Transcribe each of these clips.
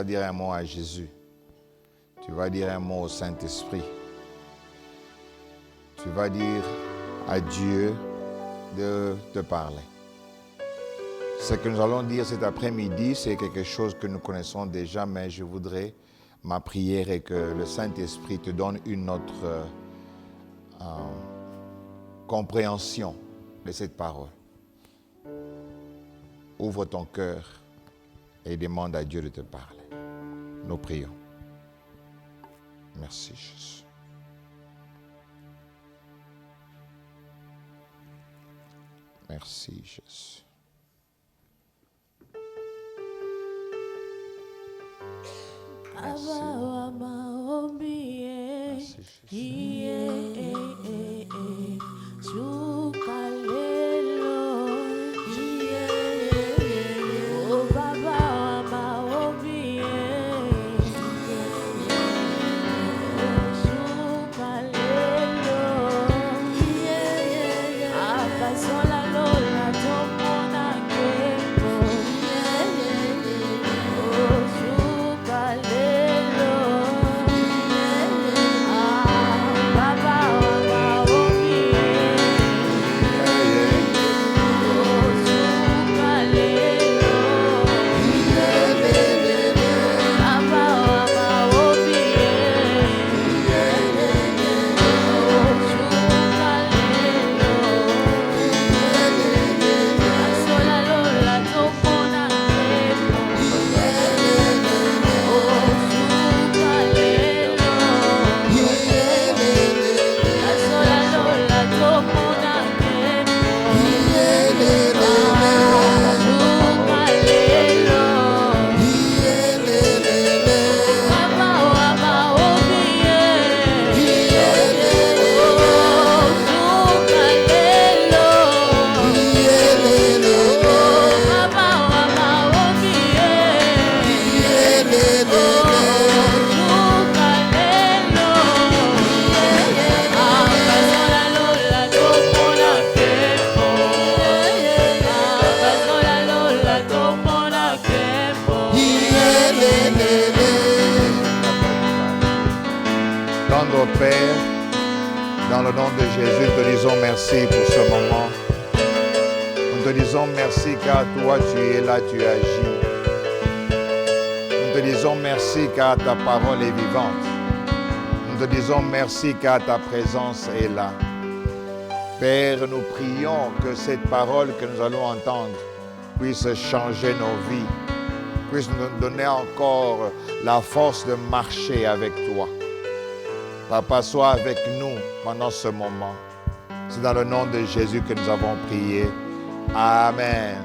vas dire un mot à Jésus. Tu vas dire un mot au Saint-Esprit. Tu vas dire à Dieu de te parler. Ce que nous allons dire cet après-midi, c'est quelque chose que nous connaissons déjà, mais je voudrais, ma prière est que le Saint-Esprit te donne une autre compréhension de cette parole. Ouvre ton cœur et demande à Dieu de te parler. Nous prions. Merci Jésus. Merci Jésus. Merci. Père, dans le nom de Jésus, nous te disons merci pour ce moment. Nous te disons merci car toi tu es là, tu agis. Nous te disons merci car ta parole est vivante. Nous te disons merci car ta présence est là. Père, nous prions que cette parole que nous allons entendre puisse changer nos vies, puisse nous donner encore la force de marcher avec toi. Papa, sois avec nous pendant ce moment. C'est dans le nom de Jésus que nous avons prié. Amen.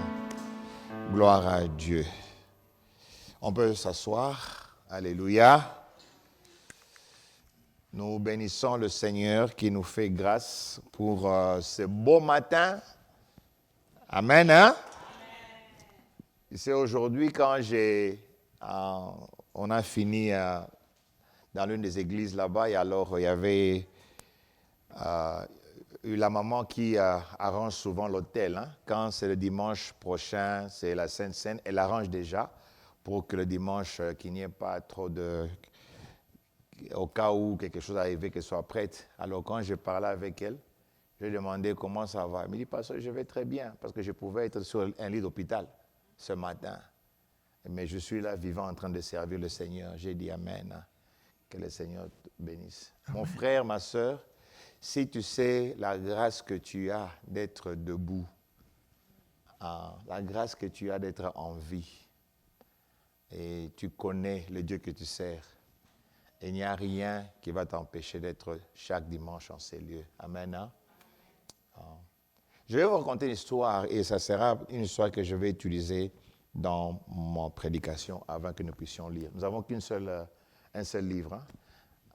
Gloire à Dieu. On peut s'asseoir. Alléluia. Nous bénissons le Seigneur qui nous fait grâce pour ce beau matin. Amen. Hein? C'est aujourd'hui quand on a fini dans l'une des églises là-bas, et alors il y avait la maman qui arrange souvent l'hôtel. Hein. Quand c'est le dimanche prochain, c'est la Sainte Seine, elle arrange déjà pour que le dimanche, qu'il n'y ait pas trop de... Au cas où quelque chose arrive, qu'elle soit prête. Alors quand je parlais avec elle, je lui demandais comment ça va. Elle me dit, pasteur, je vais très bien, parce que je pouvais être sur un lit d'hôpital ce matin. Mais je suis là vivant en train de servir le Seigneur. J'ai dit Amen. Que le Seigneur te bénisse. Amen. Mon frère, ma soeur, si tu sais la grâce que tu as d'être debout, la grâce que tu as d'être en vie, et tu connais le Dieu que tu sers, il n'y a rien qui va t'empêcher d'être chaque dimanche en ces lieux. Amen. Hein? Je vais vous raconter une histoire, et ça sera une histoire que je vais utiliser dans ma prédication avant que nous puissions lire. Nous n'avons un seul livre.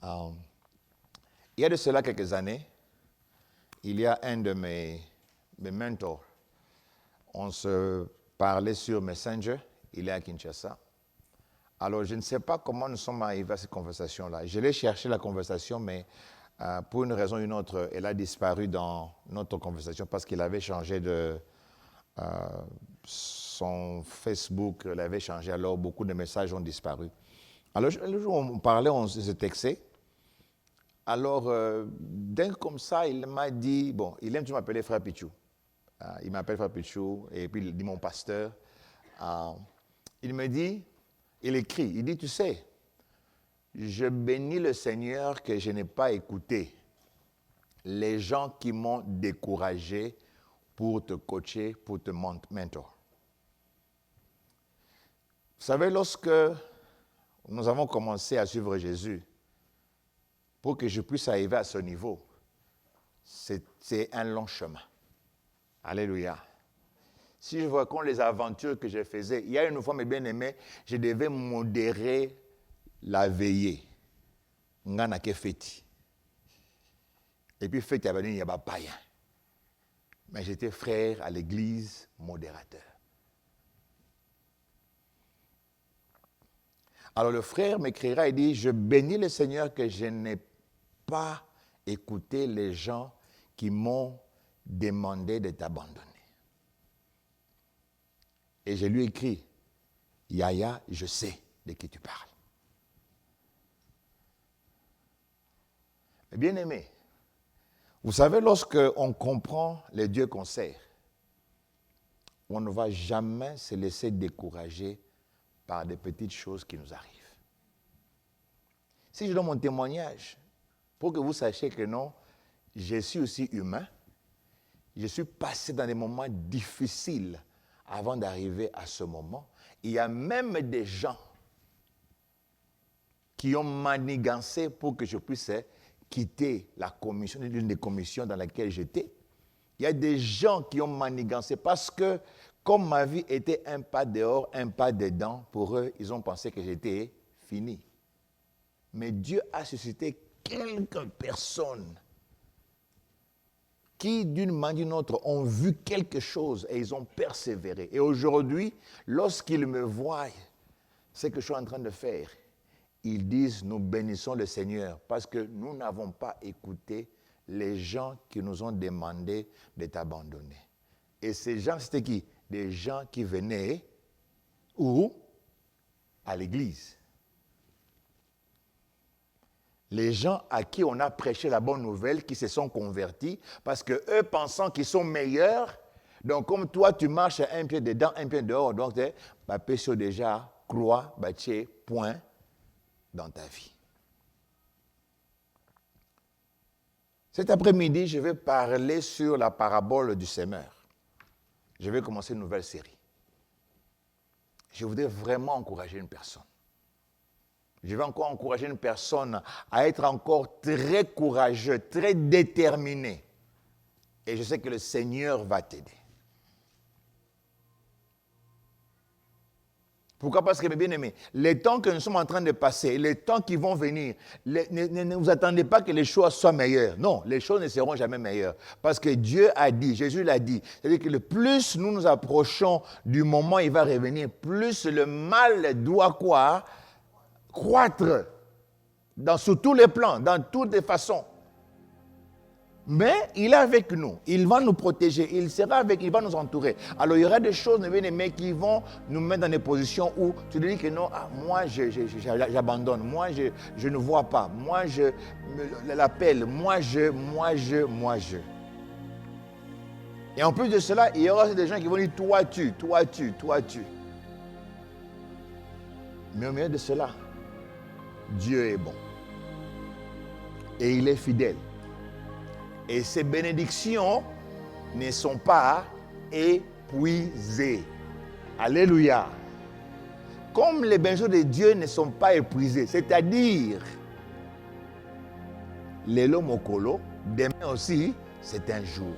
Hein. Il y a de cela quelques années, il y a un de mes mentors. On se parlait sur Messenger, il est à Kinshasa. Alors, je ne sais pas comment nous sommes arrivés à cette conversation-là. Je l'ai cherché la conversation, mais pour une raison ou une autre, elle a disparu dans notre conversation parce qu'il avait changé son Facebook l'avait changé, alors beaucoup de messages ont disparu. Alors, le jour où on parlait, on se textait. Alors, d'un comme ça, il m'a dit, bon, il aime toujours m'appeler Frère Pichou. Il m'appelle Frère Pichou, et puis il dit mon pasteur. Il me dit, il écrit, il dit, tu sais, je bénis le Seigneur que je n'ai pas écouté les gens qui m'ont découragé pour te coacher, pour te mentor. Vous savez, lorsque nous avons commencé à suivre Jésus, pour que je puisse arriver à ce niveau, c'est un long chemin. Alléluia. Si je vois compte les aventures que je faisais, il y a une fois, mes bien-aimés, je devais modérer la veillée. Ngana ke feti. Et puis feti il n'y a pas païen. Mais j'étais frère à l'église, modérateur. Alors le frère m'écrira et dit, je bénis le Seigneur que je n'ai pas écouté les gens qui m'ont demandé de t'abandonner. Et je lui ai écrit, Yaya, je sais de qui tu parles. Bien-aimé, vous savez, lorsqu'on comprend les dieux qu'on sert, on ne va jamais se laisser décourager par des petites choses qui nous arrivent. Si je donne mon témoignage, pour que vous sachiez que non, je suis aussi humain, je suis passé dans des moments difficiles avant d'arriver à ce moment. Il y a même des gens qui ont manigancé pour que je puisse quitter la commission, l'une des commissions dans laquelle j'étais. Il y a des gens qui ont manigancé parce que, comme ma vie était un pas dehors, un pas dedans, pour eux, ils ont pensé que j'étais fini. Mais Dieu a suscité quelques personnes qui, d'une manière ou d'une autre, ont vu quelque chose et ils ont persévéré. Et aujourd'hui, lorsqu'ils me voient, ce que je suis en train de faire, ils disent, nous bénissons le Seigneur parce que nous n'avons pas écouté les gens qui nous ont demandé de t'abandonner. Et ces gens, c'était qui? Des gens qui venaient où? À l'église. Les gens à qui on a prêché la bonne nouvelle, qui se sont convertis, parce que eux pensant qu'ils sont meilleurs, donc comme toi tu marches un pied dedans, un pied dehors, donc tu es déjà, croix, point dans ta vie. Cet après-midi, je vais parler sur la parabole du semeur. Je vais commencer une nouvelle série. Je voudrais vraiment encourager une personne. Je vais encore encourager une personne à être encore très courageux, très déterminé. Et je sais que le Seigneur va t'aider. Pourquoi? Parce que, mes bien-aimés, les temps que nous sommes en train de passer, les temps qui vont venir, ne vous attendez pas que les choses soient meilleures. Non, les choses ne seront jamais meilleures. Parce que Dieu a dit, Jésus l'a dit, c'est-à-dire que le plus nous nous approchons du moment où il va revenir, plus le mal doit quoi? Croître sur tous les plans, dans toutes les façons. Mais il est avec nous, il va nous protéger, il va nous entourer. Alors il y aura des choses, mes bien-aimés, qui vont nous mettre dans des positions où tu te dis que non, moi j'abandonne, moi je ne vois pas, moi je l'appelle, moi je. Et en plus de cela, il y aura des gens qui vont dire toi tu. Mais au milieu de cela, Dieu est bon. Et il est fidèle. Et ces bénédictions ne sont pas épuisées. Alléluia. Comme les bénédictions de Dieu ne sont pas épuisées, c'est-à-dire, Lelo Mokolo, demain aussi, c'est un jour.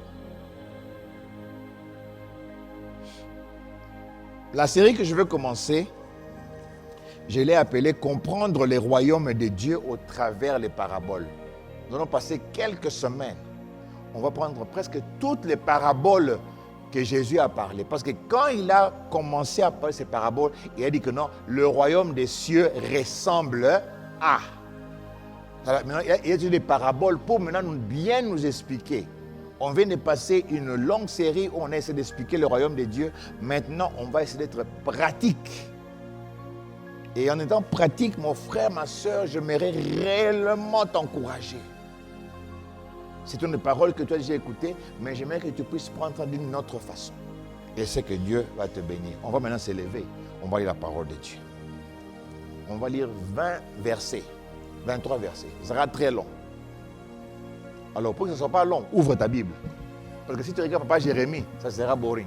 La série que je veux commencer, je l'ai appelée « Comprendre les royaumes de Dieu au travers les paraboles ». Nous allons passer quelques semaines. On va prendre presque toutes les paraboles que Jésus a parlé. Parce que quand il a commencé à parler ces paraboles, il a dit que non, le royaume des cieux ressemble à. Alors, maintenant, il y a des paraboles pour maintenant bien nous expliquer. On vient de passer une longue série où on a essayé d'expliquer le royaume de Dieu. Maintenant, on va essayer d'être pratique. Et en étant pratique, mon frère, ma soeur, j'aimerais réellement t'encourager. C'est une parole que tu as déjà écoutée, mais j'aimerais que tu puisses prendre ça d'une autre façon. Et c'est que Dieu va te bénir. On va maintenant s'élever. On va lire la parole de Dieu. On va lire 20 versets, 23 versets. Ça sera très long. Alors, pour que ce ne soit pas long, ouvre ta Bible. Parce que si tu regardes Papa Jérémie, ça sera boring.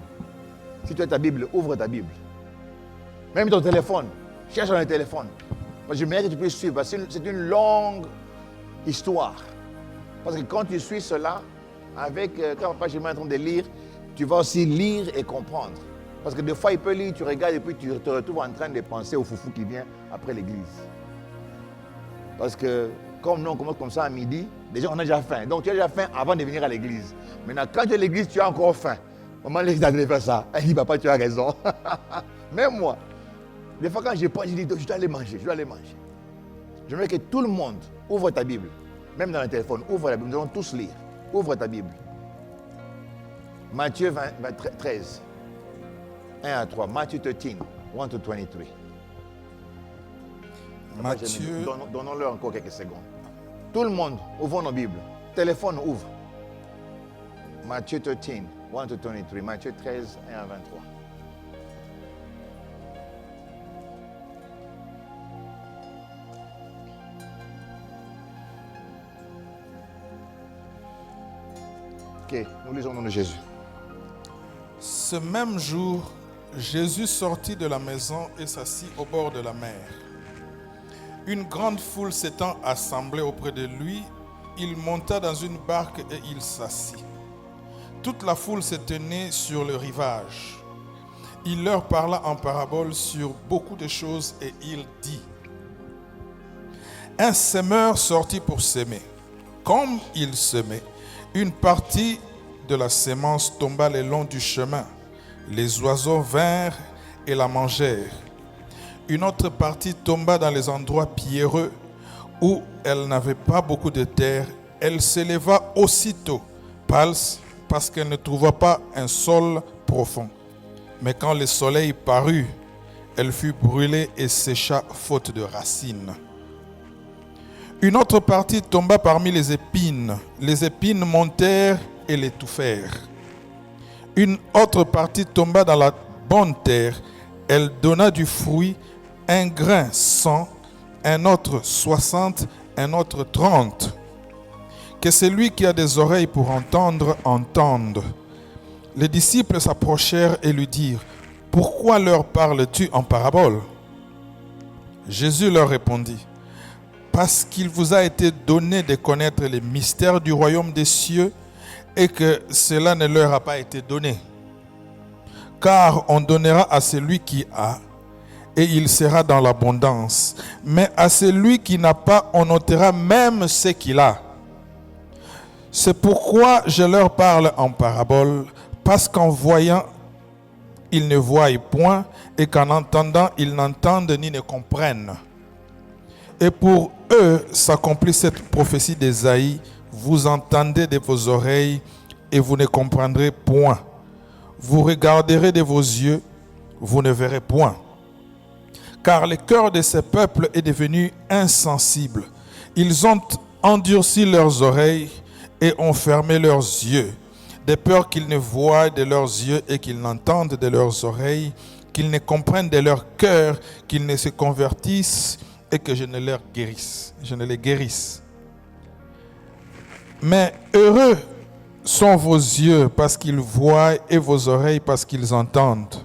Si tu as ta Bible, ouvre ta Bible. Même ton téléphone, cherche dans le téléphone. Parce que j'aimerais que tu puisses suivre. Parce que c'est une longue histoire. Parce que quand tu suis cela, quand Papa Jérémie est en train de lire, tu vas aussi lire et comprendre. Parce que des fois, il peut lire, tu regardes et puis tu te retrouves en train de penser au foufou qui vient après l'église. Parce que comme nous, on commence comme ça à midi, déjà on a déjà faim. Donc tu as déjà faim avant de venir à l'église. Maintenant, quand tu es à l'église, tu as encore faim. Maman, laisse d'aller faire ça. Elle dit, papa, tu as raison. Même moi, des fois quand je pense, je dis, je dois aller manger, je dois aller manger. J'aimerais que tout le monde ouvre ta Bible. Même dans le téléphone, ouvre la Bible. Nous allons tous lire. Ouvre ta Bible. Matthieu 13, 1 à 3. Matthieu 13, 1 to 23. Matthieu. Donnons-leur encore quelques secondes. Tout le monde, ouvrons nos Bibles. Téléphone, ouvre. Matthieu 13, 1 to 23. Matthieu 13, 1 à 23. Ok, nous lisons au nom de Jésus. Ce même jour, Jésus sortit de la maison et s'assit au bord de la mer. Une grande foule s'étant assemblée auprès de lui, il monta dans une barque et il s'assit. Toute la foule se tenait sur le rivage. Il leur parla en parabole sur beaucoup de choses et il dit: Un semeur sortit pour s'aimer. Comme il semait, une partie de la sémence tomba le long du chemin. Les oiseaux vinrent et la mangèrent. Une autre partie tomba dans les endroits pierreux où elle n'avait pas beaucoup de terre. Elle s'éleva aussitôt, parce qu'elle ne trouva pas un sol profond. Mais quand le soleil parut, elle fut brûlée et sécha faute de racines. Une autre partie tomba parmi les épines. Les épines montèrent et l'étouffèrent. Une autre partie tomba dans la bonne terre. Elle donna du fruit, un grain 100, un autre 60, un autre 30. Que celui qui a des oreilles pour entendre, entende. Les disciples s'approchèrent et lui dirent: Pourquoi leur parles-tu en parabole? Jésus leur répondit: Parce qu'il vous a été donné de connaître les mystères du royaume des cieux et que cela ne leur a pas été donné. Car on donnera à celui qui a, et il sera dans l'abondance. Mais à celui qui n'a pas, on ôtera même ce qu'il a. C'est pourquoi je leur parle en parabole, parce qu'en voyant, ils ne voient point, et qu'en entendant, ils n'entendent ni ne comprennent. Et pour eux s'accomplit cette prophétie d'Ésaïe: Vous entendez de vos oreilles, et vous ne comprendrez point. Vous regarderez de vos yeux, vous ne verrez point. Car le cœur de ces peuples est devenu insensible. Ils ont endurci leurs oreilles et ont fermé leurs yeux, de peur qu'ils ne voient de leurs yeux et qu'ils n'entendent de leurs oreilles, qu'ils ne comprennent de leur cœur, qu'ils ne se convertissent et que je ne les guérisse. Mais heureux sont vos yeux parce qu'ils voient et vos oreilles parce qu'ils entendent.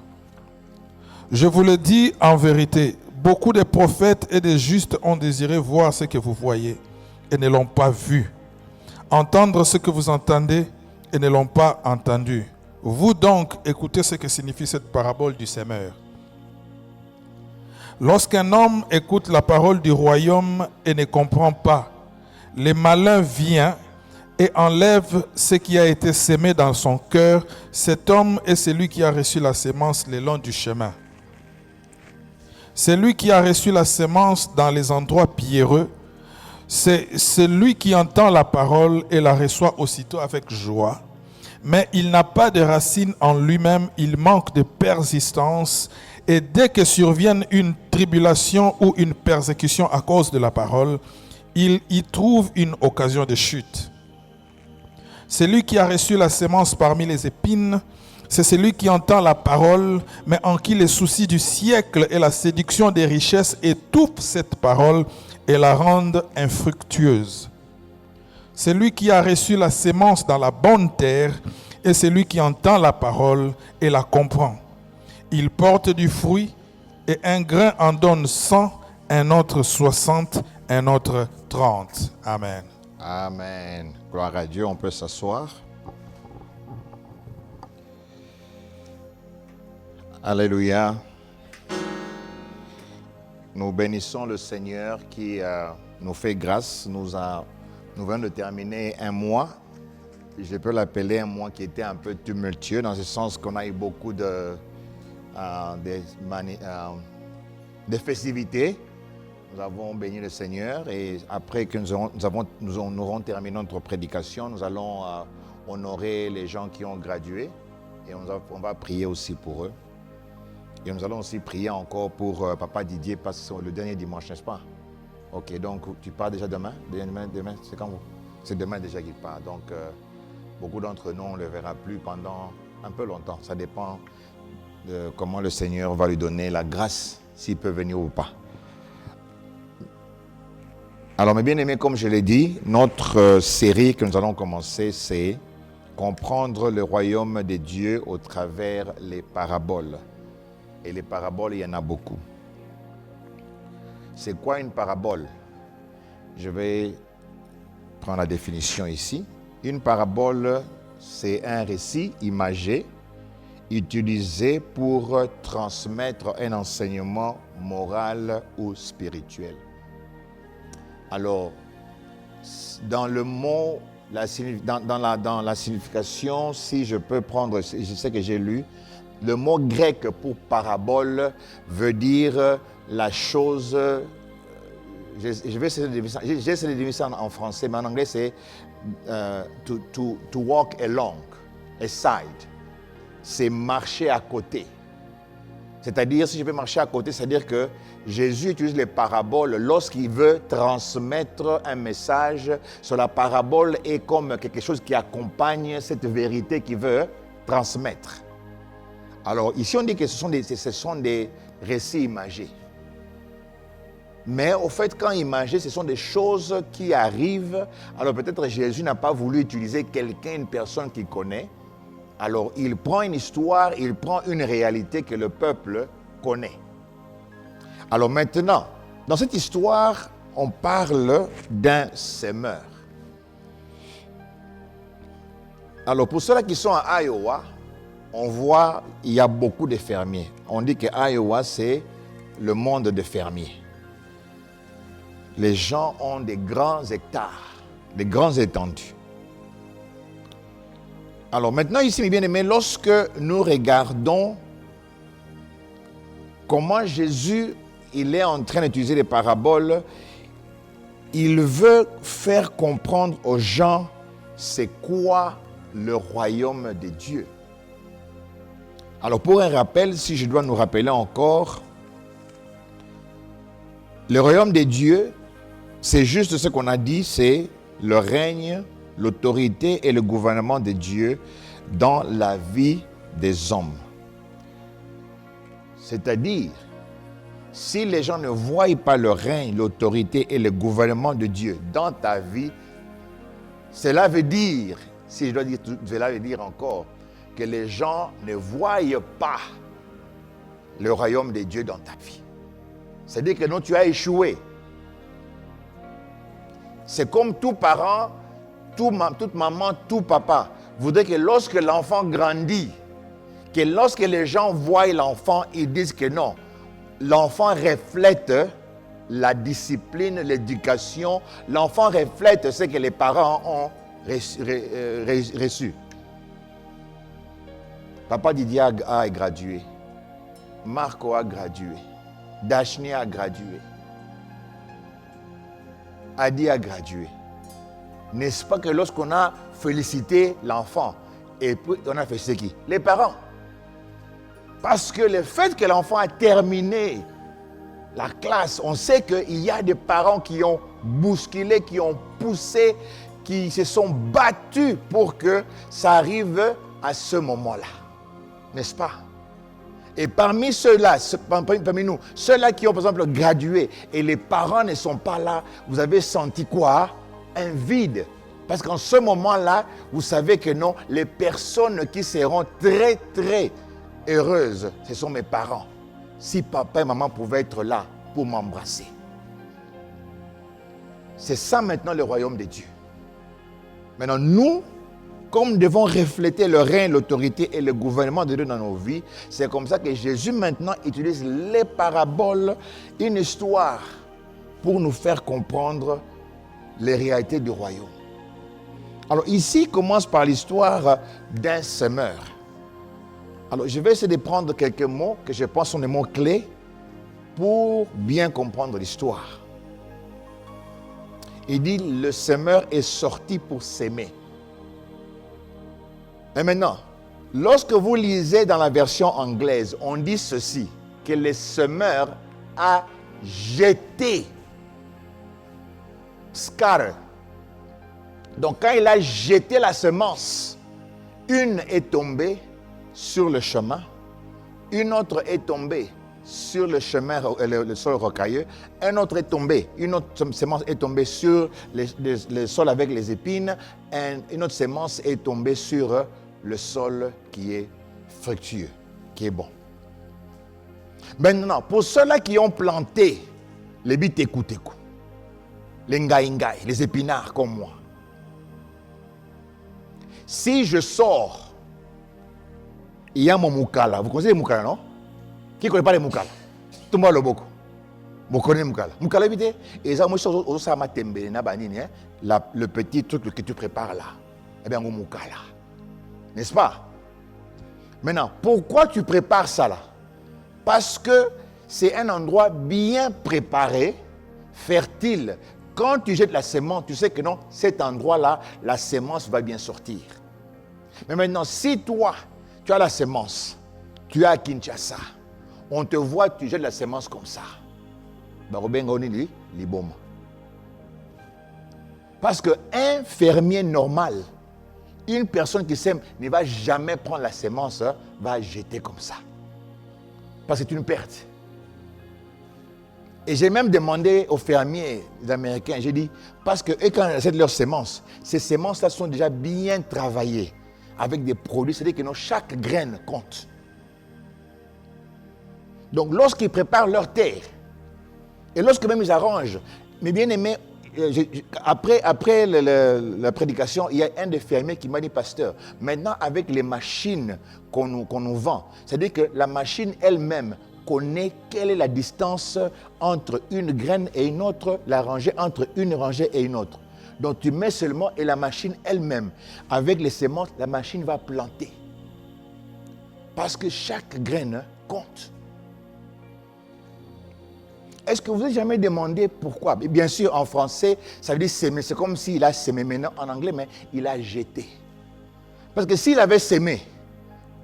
Je vous le dis en vérité, beaucoup de prophètes et de justes ont désiré voir ce que vous voyez et ne l'ont pas vu, entendre ce que vous entendez et ne l'ont pas entendu. Vous donc, écoutez ce que signifie cette parabole du semeur. Lorsqu'un homme écoute la parole du royaume et ne comprend pas, le malin vient et enlève ce qui a été sémé dans son cœur. Cet homme est celui qui a reçu la sémence le long du chemin. Celui qui a reçu la sémence dans les endroits pierreux, c'est celui qui entend la parole et la reçoit aussitôt avec joie, mais il n'a pas de racine en lui-même, il manque de persistance, et dès que survienne une tribulation ou une persécution à cause de la parole, il y trouve une occasion de chute. Celui qui a reçu la sémence parmi les épines, c'est celui qui entend la parole, mais en qui les soucis du siècle et la séduction des richesses étouffent cette parole et la rendent infructueuse. Celui qui a reçu la sémence dans la bonne terre est celui qui entend la parole et la comprend. Il porte du fruit, et un grain en donne 100, un autre 60, un autre 30. Amen. Amen. Gloire à Dieu, on peut s'asseoir. Alléluia. Nous bénissons le Seigneur qui nous fait grâce. Nous venons de terminer un mois. Je peux l'appeler un mois qui était un peu tumultueux dans le sens qu'on a eu beaucoup de festivités. Nous avons béni le Seigneur et après que nous aurons terminé notre prédication, nous allons honorer les gens qui ont gradué et on va prier aussi pour eux. Et nous allons aussi prier encore pour Papa Didier parce que c'est le dernier dimanche, n'est-ce pas? Ok, donc tu pars déjà demain? Demain, c'est quand vous? C'est demain déjà qu'il part. Donc beaucoup d'entre nous, on ne le verra plus pendant un peu longtemps. Ça dépend de comment le Seigneur va lui donner la grâce, s'il peut venir ou pas. Alors mes bien-aimés, comme je l'ai dit, notre série que nous allons commencer, c'est comprendre le royaume de Dieu au travers les paraboles. Et les paraboles, il y en a beaucoup. C'est quoi une parabole? Je vais prendre la définition ici. Une parabole, c'est un récit imagé utilisé pour transmettre un enseignement moral ou spirituel. Alors, dans le mot, dans la signification, si je peux prendre, je sais que j'ai lu, le mot grec pour parabole veut dire la chose, je vais essayer de dire ça en français, mais en anglais c'est to walk along, aside, c'est marcher à côté. C'est-à-dire, si je peux marcher à côté, c'est-à-dire que Jésus utilise les paraboles lorsqu'il veut transmettre un message. Sur la parabole est comme quelque chose qui accompagne cette vérité qu'il veut transmettre. Alors ici on dit que ce sont des récits imagés. Mais au fait, quand imagés, ce sont des choses qui arrivent. Alors peut-être Jésus n'a pas voulu utiliser quelqu'un, une personne qu'il connaît. Alors il prend une histoire, il prend une réalité que le peuple connaît. Alors maintenant, dans cette histoire, on parle d'un semeur. Alors pour ceux-là qui sont à Iowa, on voit il y a beaucoup de fermiers. On dit que Iowa, c'est le monde des fermiers. Les gens ont des grands hectares, des grands étendues. Alors maintenant ici, mes bien-aimés, lorsque nous regardons comment Jésus il est en train d'utiliser les paraboles, il veut faire comprendre aux gens c'est quoi le royaume de Dieu. Alors pour un rappel, si je dois nous rappeler encore, le royaume de Dieu, c'est juste ce qu'on a dit, c'est le règne, l'autorité et le gouvernement de Dieu dans la vie des hommes. C'est-à-dire, si les gens ne voient pas le règne, l'autorité et le gouvernement de Dieu dans ta vie, cela veut dire, si je dois dire, cela veut dire encore, que les gens ne voient pas le royaume de Dieu dans ta vie. C'est-à-dire que non, tu as échoué. C'est comme tout parent, toute maman, tout papa voudrait que lorsque l'enfant grandit, que lorsque les gens voient l'enfant, ils disent que non, l'enfant reflète la discipline, l'éducation, l'enfant reflète ce que les parents ont reçu. Papa Didier a gradué, Marco a gradué, Dashni a gradué, Adi a gradué. N'est-ce pas que lorsqu'on a félicité l'enfant, Et puis, on a fait c'est qui? Les parents. Parce que le fait que l'enfant a terminé la classe, on sait qu'il y a des parents qui ont bousculé, qui ont poussé, qui se sont battus pour que ça arrive à ce moment-là. N'est-ce pas? Et parmi ceux-là, parmi nous, ceux-là qui ont par exemple gradué et les parents ne sont pas là, vous avez senti quoi? Un vide. Parce qu'en ce moment-là, vous savez que non, les personnes qui seront très, très heureuses, ce sont mes parents. Si papa et maman pouvaient être là pour m'embrasser. C'est ça maintenant le royaume de Dieu. Maintenant, nous, comme nous devons refléter le règne, l'autorité et le gouvernement de Dieu dans nos vies, c'est comme ça que Jésus maintenant utilise les paraboles, une histoire, pour nous faire comprendre les réalités du royaume. Alors ici, il commence par l'histoire d'un semeur. Alors je vais essayer de prendre quelques mots que je pense sont des mots clés pour bien comprendre l'histoire. Il dit, le semeur est sorti pour s'aimer. Et maintenant, lorsque vous lisez dans la version anglaise, on dit ceci, que le semeur a jeté. Scatter. Donc quand il a jeté la semence, une est tombée sur le chemin, une autre est tombée sur le chemin, le sol rocailleux, un autre est tombé, une autre semence est tombée sur le sol avec les épines, une autre semence est tombée sur le sol qui est fructueux, qui est bon. Maintenant, pour ceux-là qui ont planté les bitékou-tékou, les ngaï-ngaï, les épinards comme moi, si je sors, il y a mon moukala. Vous connaissez les moukala, non? Qui ne connaît pas les moukala? Tout le monde le beaucoup. Vous connaissez les moukala? Moukala, et ça, moi, le petit truc que tu prépares là, eh bien, mon moukala. N'est-ce pas? Maintenant, pourquoi tu prépares ça là? Parce que c'est un endroit bien préparé, fertile. Quand tu jettes la semence, tu sais que non, cet endroit-là, la semence va bien sortir. Mais maintenant, si toi, tu as la semence, tu es à Kinshasa, on te voit, tu jettes la semence comme ça. Parce qu'un fermier normal, une personne qui sème, ne va jamais prendre la semence, va jeter comme ça. Parce que c'est une perte. Et j'ai même demandé aux fermiers américains, j'ai dit, parce que eux, quand ils achètent leurs semences, ces semences-là sont déjà bien travaillées avec des produits, c'est-à-dire que chaque graine compte. Donc, lorsqu'ils préparent leur terre, et lorsque même ils arrangent, mes bien-aimés, après la prédication, il y a un des fermiers qui m'a dit, pasteur, maintenant avec les machines qu'on nous vend, c'est-à-dire que la machine elle-même connaît quelle est la distance entre une graine et une autre, la rangée entre une rangée et une autre. Donc tu mets seulement et la machine elle-même, avec les semences, la machine va planter. Parce que chaque graine compte. Est-ce que vous n'avez jamais demandé pourquoi? Bien sûr, en français, ça veut dire s'aimer. C'est comme s'il a semé. Maintenant, en anglais, mais il a jeté. Parce que s'il avait semé,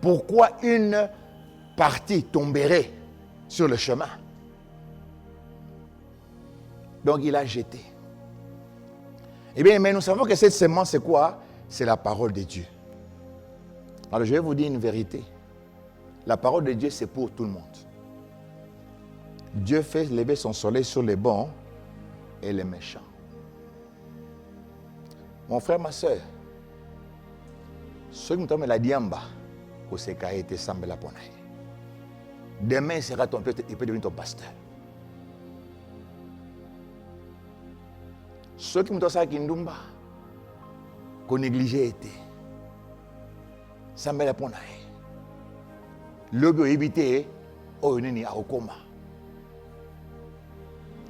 pourquoi une partie tomberait sur le chemin? Donc, il a jeté. Eh bien, mais nous savons que cette semence, c'est quoi? C'est la parole de Dieu. Alors, je vais vous dire une vérité. La parole de Dieu, c'est pour tout le monde. Dieu fait lever son soleil sur les bons et les méchants. Mon frère, ma soeur, ceux qui me tombent la diamba, demain, il sera ton père, il peut devenir ton pasteur. Ceux qui me tombent à Kindumba, qu'on négligeait été, ça me l'a ponaille. Le bio évité, oh, il n'y a aucun.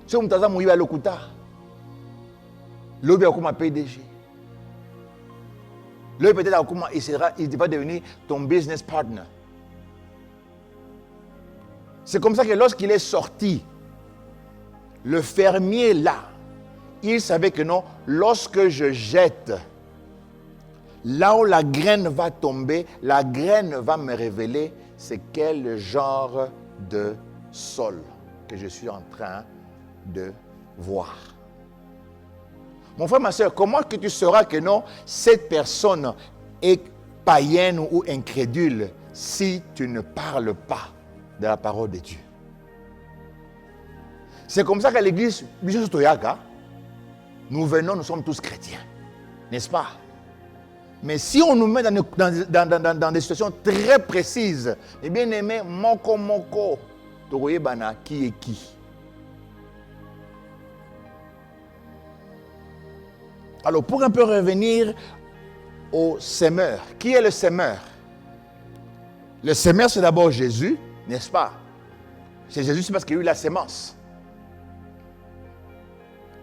Si vous avez un lokuta, l'objet comme PDG. Le peut-être il va devenir ton business partner. C'est comme ça que lorsqu'il est sorti, le fermier là, il savait que non, lorsque je jette là où la graine va tomber, la graine va me révéler c'est quel genre de sol que je suis en train de voir. Mon frère, ma soeur, comment que tu sauras que non, cette personne est païenne ou incrédule si tu ne parles pas de la parole de Dieu? C'est comme ça qu'à l'église Bishop Toyaka, nous venons, nous sommes tous chrétiens, n'est-ce pas? Mais si on nous met dans des situations très précises, eh bien aimé, moko, tokoyebana qui est qui. Alors, pour un peu revenir au semeur. Qui est le semeur? Le semeur, c'est d'abord Jésus, n'est-ce pas? C'est Jésus, c'est parce qu'il y a eu la sémence.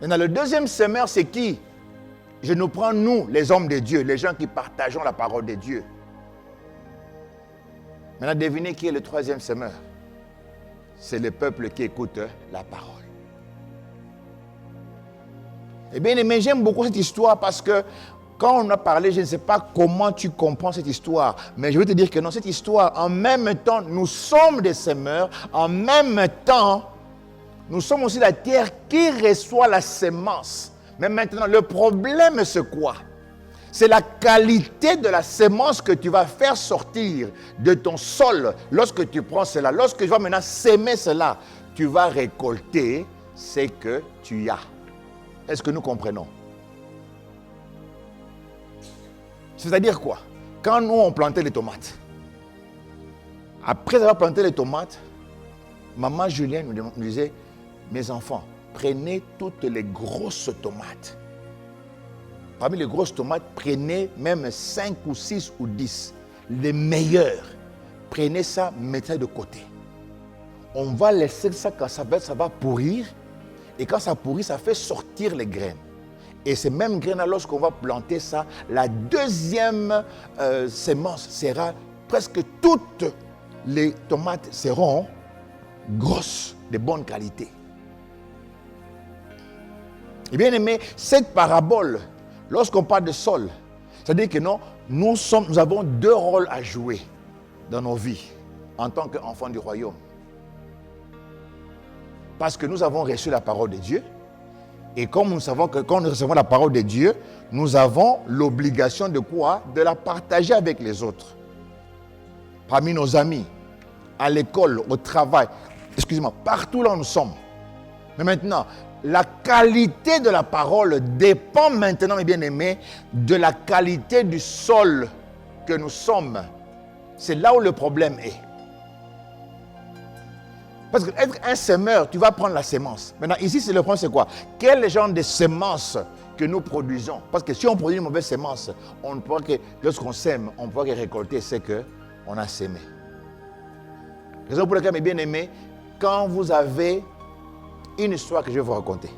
Maintenant, le deuxième semeur, c'est qui? Je nous prends, nous, les hommes de Dieu, les gens qui partageons la parole de Dieu. Maintenant, devinez qui est le troisième semeur? C'est le peuple qui écoute la parole. Eh bien, mais j'aime beaucoup cette histoire parce que quand on a parlé, je ne sais pas comment tu comprends cette histoire, mais je veux te dire que dans cette histoire, en même temps, nous sommes des semeurs, en même temps, nous sommes aussi la terre qui reçoit la sémence. Mais maintenant, le problème, c'est quoi? C'est la qualité de la sémence que tu vas faire sortir de ton sol lorsque tu prends cela. Lorsque tu vas maintenant s'aimer cela, tu vas récolter ce que tu as. Est-ce que nous comprenons? C'est-à-dire quoi? Quand nous, on plantait les tomates, après avoir planté les tomates, maman Julien nous disait, mes enfants, prenez toutes les grosses tomates. Parmi les grosses tomates, prenez même 5 ou 6 ou 10, les meilleures. Prenez ça, mettez ça de côté. On va laisser ça quand ça va pourrir. Et quand ça pourrit, ça fait sortir les graines. Et ces mêmes graines, lorsqu'on va planter ça, la deuxième sémence sera presque toutes les tomates seront grosses, de bonne qualité. Et bien aimé, cette parabole, lorsqu'on parle de sol, c'est-à-dire que non, nous avons deux rôles à jouer dans nos vies en tant qu'enfants du royaume. Parce que nous avons reçu la parole de Dieu. Et comme nous savons que quand nous recevons la parole de Dieu, nous avons l'obligation de quoi? De la partager avec les autres. Parmi nos amis, à l'école, au travail, excusez-moi, partout là où nous sommes. Mais maintenant, la qualité de la parole dépend maintenant, mes bien-aimés, de la qualité du sol que nous sommes. C'est là où le problème est. Parce qu'être un semeur, tu vas prendre la sémence. Maintenant, ici, le problème, c'est quoi? Quel genre de sémence que nous produisons? Parce que si on produit une mauvaise sémence, on ne pourra que, lorsqu'on sème, on ne pourra que récolter ce qu'on a sémé. Raison pour laquelle, mes bien-aimés, quand vous avez une histoire que je vais vous raconter.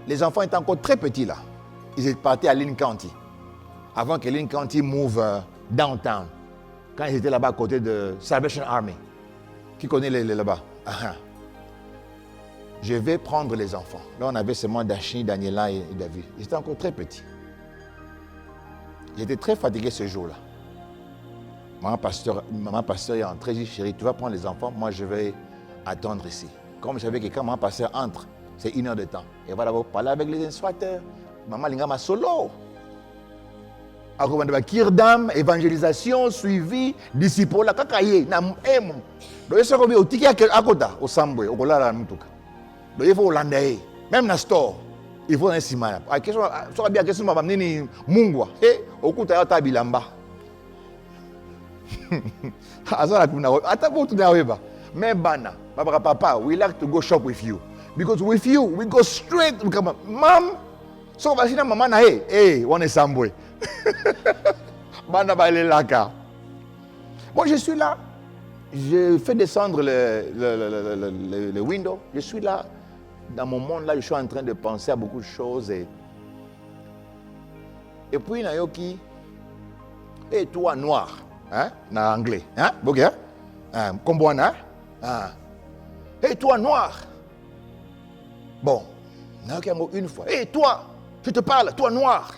Les enfants étaient encore très petits là. Ils étaient partis à Lynn County. Avant que Lynn County move downtown. Quand ils étaient là-bas à côté de Salvation Army. Qui connaît les là-bas? Je vais prendre les enfants. Là, on avait seulement Dachny, Daniela et David. Ils étaient encore très petits. J'étais très fatigué ce jour-là. Maman pasteur est entrée, j'ai dit, chérie, tu vas prendre les enfants, moi je vais attendre ici. Comme je savais que quand maman pasteur entre, c'est 1 heure de temps. Et elle va d'abord parler avec les instructeurs. Maman Lingama solo. Kirdam, évangélisation, suivi, disciple, la kakaye, na emo. Donc, il faut que tu aies à côté, au Samboué, au Kolala, donc il faut Hollandais, même dans le store, il faut un simaya. À question, soit bien question, ma nini mungwa, au coup t'as ta bilamba. Azala tu na, ata bo tu na weba. Mais bana, papa, we like to go shop with you because with you we go straight. We come, mom, so basina mama na on est Samboué. Bana ba le laka. Bon, je suis là. Je fais descendre le window. Je suis là, dans mon monde, là, je suis en train de penser à beaucoup de choses. Et puis, Nayoki, et toi, noir, hein, en anglais, hein, ok, Kombouana, et toi, noir. Bon, Nayoki, une fois, et toi, je te parle, toi, noir.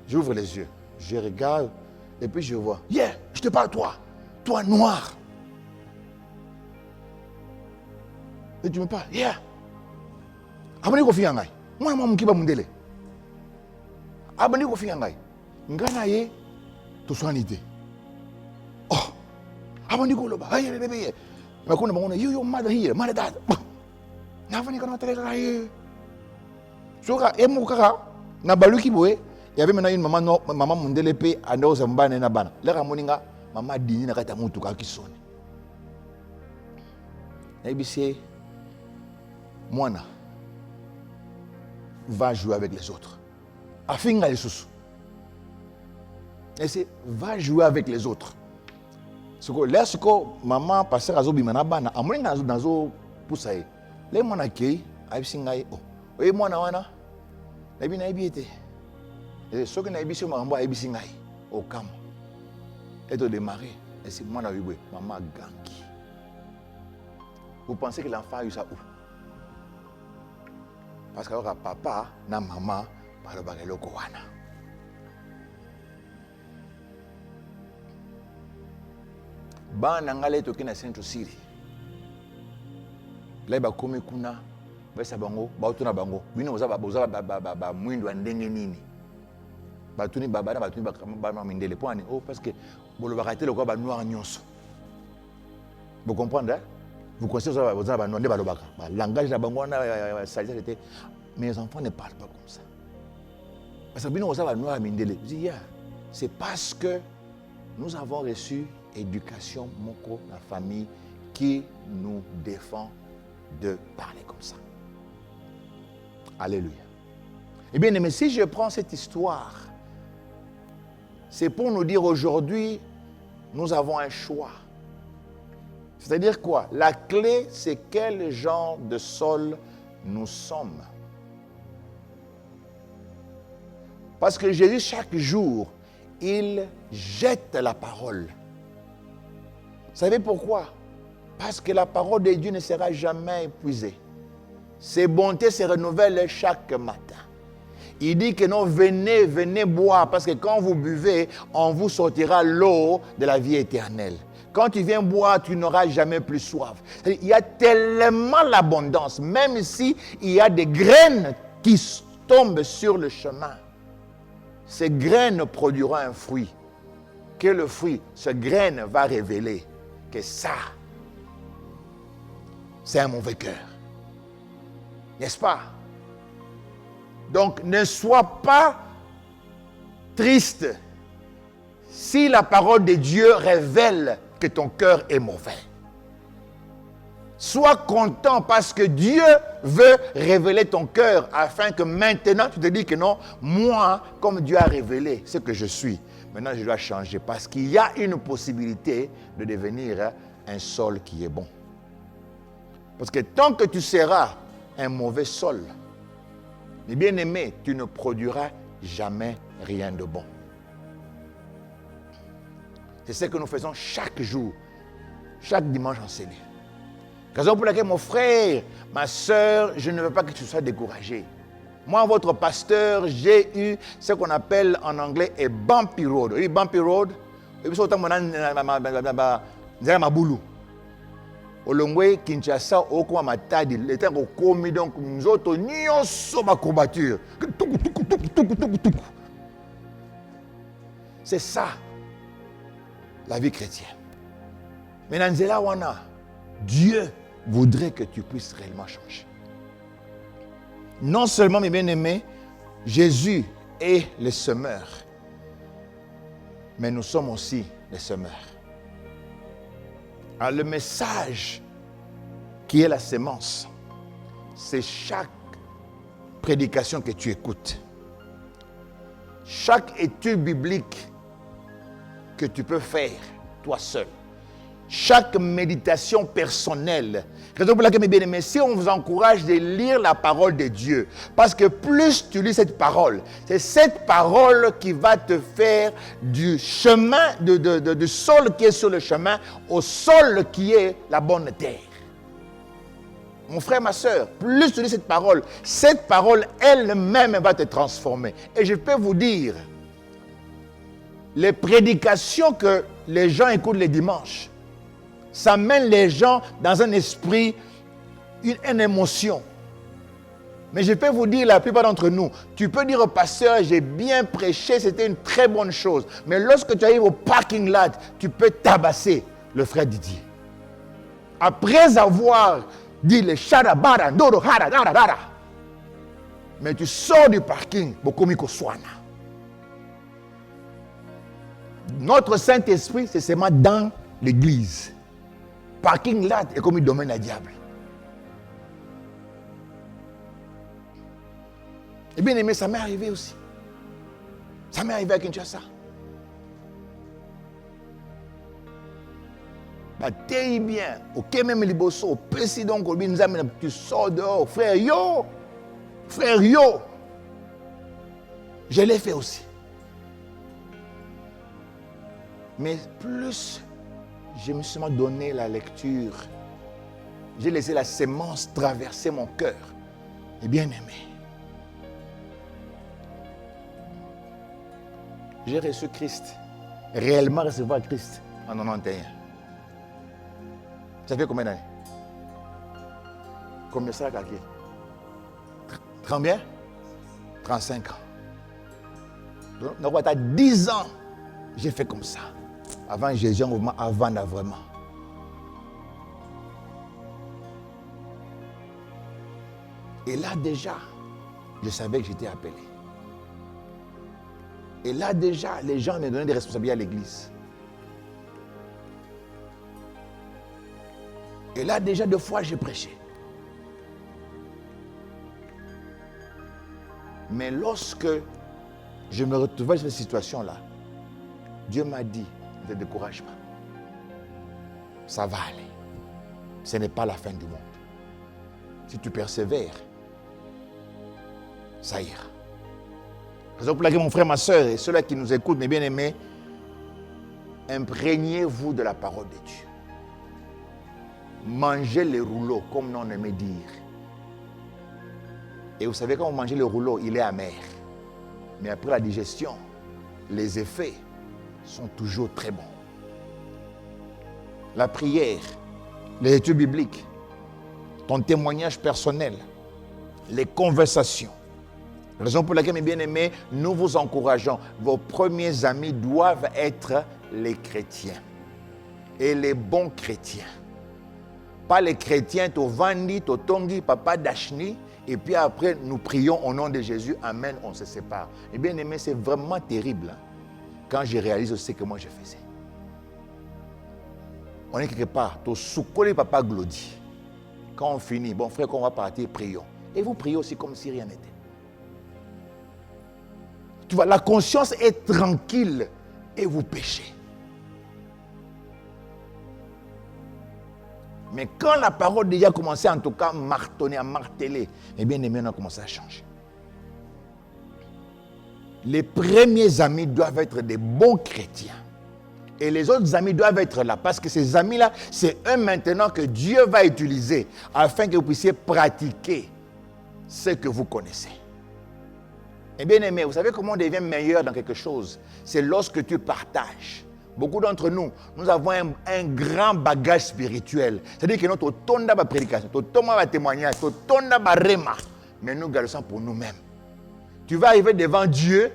J'ouvre les yeux, je regarde, et puis je vois. Yeah, je te parle toi. Toi noir. Et tu me parles. Yeah. Abani ko fiya ngai. Moi moi mkiba mundele. Abani ko fiya ngai. Ngana ye to soinité. Oh. Abani ko loba. Hey bébé. Mais kuna bangona you mother here, mother dad. Nafani kana tele kai. Soka emu kaka na baluki boye. Il y avait maintenant une maman mundele pe ando zambane na bana. Leka moninga maman dini na kata mutuka kisone. ABC Moana va jouer avec les autres. Afinga les sous. Et c'est va jouer avec les autres. Lorsque maman passe à Zobi Manabana, à moins dans zo poussaye. Les monakei, aïsingaï. Oh, et moi na wana. Nabi na ibité. Et ce que na ibisi mambo aïsingaï. Au camp. Et de démarrer. Et c'est moi na wibwe, maman ganki. Vous pensez que l'enfant a eu ça où? Parce que papa na maman parle de wana. Bana ngale toki na Central City. Là ba komi kuna ba sabango ba otuna bango. Bino oza ba mwindo ndenge nini. Ba tuni baba na ba tuni ba mindele poani. Oh parce que bolo ba rater le quoi ba noir nyonso. Vous comprenez? Hein? Vous connaissez ça, vous avez un langage de mais les enfants ne parlent pas comme ça. Parce que c'est parce que nous avons reçu l'éducation, la famille, qui nous défend de parler comme ça. Alléluia. Eh bien, mais si je prends cette histoire, c'est pour nous dire aujourd'hui, nous avons un choix. C'est-à-dire quoi? La clé, c'est quel genre de sol nous sommes. Parce que Jésus, chaque jour, il jette la parole. Vous savez pourquoi? Parce que la parole de Dieu ne sera jamais épuisée. Ses bontés se renouvellent chaque matin. Il dit que non, venez, venez boire, parce que quand vous buvez, on vous sortira l'eau de la vie éternelle. Quand tu viens boire, tu n'auras jamais plus soif. Il y a tellement l'abondance, même si il y a des graines qui tombent sur le chemin. Ces graines produiront un fruit. Que le fruit, cette graine va révéler que ça, c'est un mauvais cœur. N'est-ce pas? Donc, ne sois pas triste si la parole de Dieu révèle que ton cœur est mauvais. Sois content parce que Dieu veut révéler ton cœur afin que maintenant tu te dis que non, moi, comme Dieu a révélé ce que je suis, maintenant je dois changer parce qu'il y a une possibilité de devenir un sol qui est bon. Parce que tant que tu seras un mauvais sol, mes bien-aimés, tu ne produiras jamais rien de bon. C'est ce que nous faisons chaque jour, chaque dimanche enseigné. Raison pour laquelle mon frère, ma soeur, je ne veux pas que tu sois découragé. Moi, votre pasteur, j'ai eu ce qu'on appelle en anglais un bumpy road. Oui, bumpy road. Et puis, autant mon Olongwe, Kinshasa, Okwa Matadi, les temps commis donc nous autres, nous sommes ma combatture. C'est ça, la vie chrétienne. Mais dans Zela Wana, Dieu voudrait que tu puisses réellement changer. Non seulement, mes bien-aimés, Jésus est le semeur, mais nous sommes aussi les semeurs. Alors, le message qui est la sémence, c'est chaque prédication que tu écoutes, chaque étude biblique que tu peux faire toi seul, chaque méditation personnelle. Raison pour laquelle, mes bien-aimés, si on vous encourage de lire la parole de Dieu, parce que plus tu lis cette parole, c'est cette parole qui va te faire du chemin, du sol qui est sur le chemin, au sol qui est la bonne terre. Mon frère, ma soeur, plus tu lis cette parole elle-même va te transformer. Et je peux vous dire, les prédications que les gens écoutent les dimanches, ça mène les gens dans un esprit, une émotion. Mais je peux vous dire, la plupart d'entre nous, tu peux dire au pasteur, j'ai bien prêché, c'était une très bonne chose. Mais lorsque tu arrives au parking lot, tu peux tabasser le frère Didier. Après avoir dit le Shadabara, Ndoro, Hara, Dara, Dara. Mais tu sors du parking, Bokomiko Swana. Notre Saint-Esprit, c'est seulement dans l'église. Parking lot est comme un domaine à diable. Et bien aimé, ça m'est arrivé aussi. Ça m'est arrivé à Kinshasa. Bah, t'es bien. Ok, même liboso, président, tu sors dehors, frère yo. Frère yo. Je l'ai fait aussi. Mais plus je me suis donné la lecture, j'ai laissé la sémence traverser mon cœur. Et bien aimé. J'ai reçu Christ, réellement recevoir Christ en 91. Ça fait combien d'années? Combien ça a calculé? Combien? 35 ans. Donc, à 10 ans, j'ai fait comme ça. Avant Jésus, un mouvement avant vraiment. Et là déjà, je savais que j'étais appelé. Et là déjà, les gens me donnaient des responsabilités à l'église. Et là déjà, 2 fois, j'ai prêché. Mais lorsque je me retrouvais dans cette situation-là, Dieu m'a dit, ne te décourage pas. Ça va aller. Ce n'est pas la fin du monde. Si tu persévères, ça ira. Raison pour laquelle mon frère, ma soeur et ceux-là qui nous écoutent, mes bien-aimés, imprégnez-vous de la parole de Dieu. Mangez les rouleaux, comme on aimait dire. Et vous savez, quand vous mangez le rouleau, il est amer. Mais après la digestion, les effets sont toujours très bons. La prière, les études bibliques, ton témoignage personnel, les conversations. Raison pour laquelle, mes bien-aimés, nous vous encourageons. Vos premiers amis doivent être les chrétiens. Et les bons chrétiens. Pas les chrétiens, Tovandi, Totongi, Papa Dashni. Et puis après, nous prions au nom de Jésus. Amen, on se sépare. Et bien aimé, c'est vraiment terrible. Quand je réalise ce que moi je faisais. On est quelque part, tu soukoli Papa Glody. Quand on finit, bon frère, quand on va partir, prions. Et vous priez aussi comme si rien n'était. Tu vois, la conscience est tranquille et vous péchez. Mais quand la parole déjà a commencé en tout cas à martonner, à marteler, eh bien les gens ont commencé à changer. Les premiers amis doivent être des bons chrétiens. Et les autres amis doivent être là. Parce que ces amis-là, c'est eux maintenant que Dieu va utiliser afin que vous puissiez pratiquer ce que vous connaissez. Et bien aimé, vous savez comment on devient meilleur dans quelque chose? C'est lorsque tu partages. Beaucoup d'entre nous, nous avons un grand bagage spirituel. C'est-à-dire que notre tonda ba prédication, notre tonda ba témoignage, notre tonda ba rema. Mais nous gardons ça pour nous-mêmes. Tu vas arriver devant Dieu,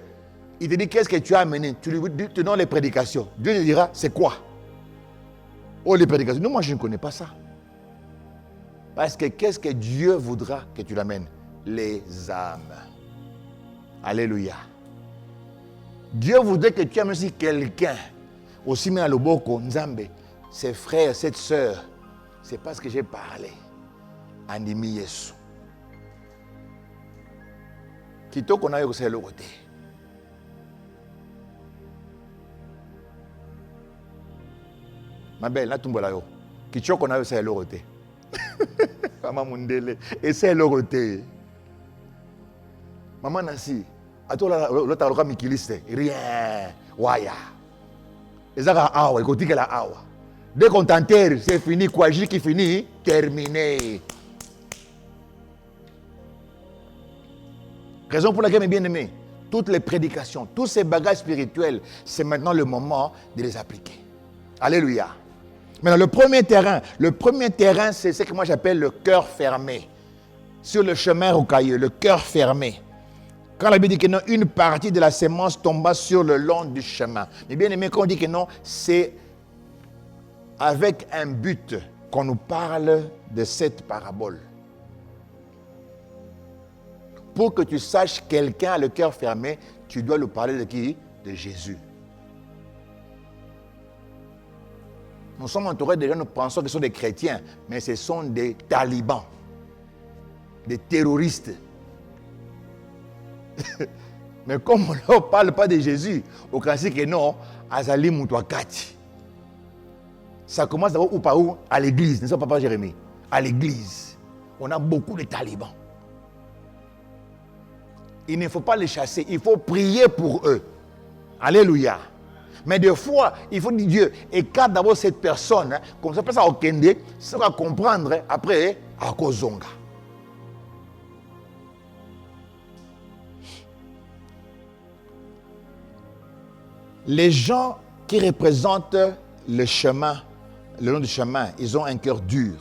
il te dit qu'est-ce que tu as amené. Tu lui donnes les prédications. Dieu te dira, c'est quoi? Oh, les prédications. Non, moi je ne connais pas ça. Parce que qu'est-ce que Dieu voudra que tu l'amènes? Les âmes. Alléluia. Dieu voudrait que tu amènes aussi quelqu'un. Aussi, mais à Loboko, Nzambe, ses frères, cette sœur, c'est parce que j'ai parlé. Animi Yesu. Kito qu'on a eu aussi le côté. Ma belle, là, tu m'as dit, Kito qu'on a eu aussi le côté. Maman Mundele, et c'est le côté. Maman Nancy, à toi, l'autre, l'autre, Mikiliste, rien. Waya. Et ça, awa, écoutez que la awa. Dès qu'on t'enterre, c'est fini, quoi, qui finit, terminé. Raison pour laquelle, mes bien-aimés, toutes les prédications, tous ces bagages spirituels, c'est maintenant le moment de les appliquer. Alléluia. Maintenant, le premier terrain, c'est ce que moi j'appelle le cœur fermé. Sur le chemin rocailleux, le cœur fermé. Quand la Bible dit que non, une partie de la sémence tomba sur le long du chemin. Mais bien aimé, quand on dit que non, c'est avec un but qu'on nous parle de cette parabole. Pour que tu saches quelqu'un a le cœur fermé, tu dois lui parler de qui? De Jésus. Nous sommes entourés de gens, nous pensons que ce sont des chrétiens, mais ce sont des talibans, des terroristes. Mais comme on ne leur parle pas de Jésus, au cas que non, Azali Moutouakati. Ça commence d'abord où par où? À l'église, n'est-ce pas, papa Jérémie? À l'église. On a beaucoup de talibans. Il ne faut pas les chasser, il faut prier pour eux. Alléluia. Mais des fois, il faut dire Dieu, écarte d'abord cette personne, comme ça, ça au Kende, ça va comprendre après à Kozonga. Les gens qui représentent le chemin, le long du chemin, ils ont un cœur dur.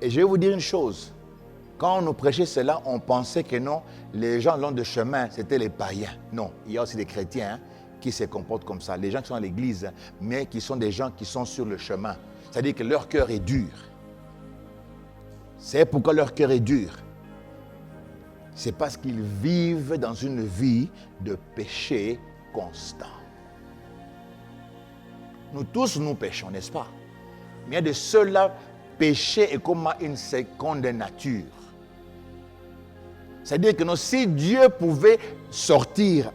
Et je vais vous dire une chose. Quand on nous prêchait cela, on pensait que non, les gens le long du chemin, c'était les païens. Non, il y a aussi des chrétiens qui se comportent comme ça. Les gens qui sont à l'église, mais qui sont des gens qui sont sur le chemin. C'est-à-dire que leur cœur est dur. C'est pourquoi leur cœur est dur. C'est parce qu'ils vivent dans une vie de péché constant. Nous tous, nous péchons, n'est-ce pas? Mais il y a de ceux-là, péché est comme une seconde nature. C'est-à-dire que non, si Dieu pouvait sortir,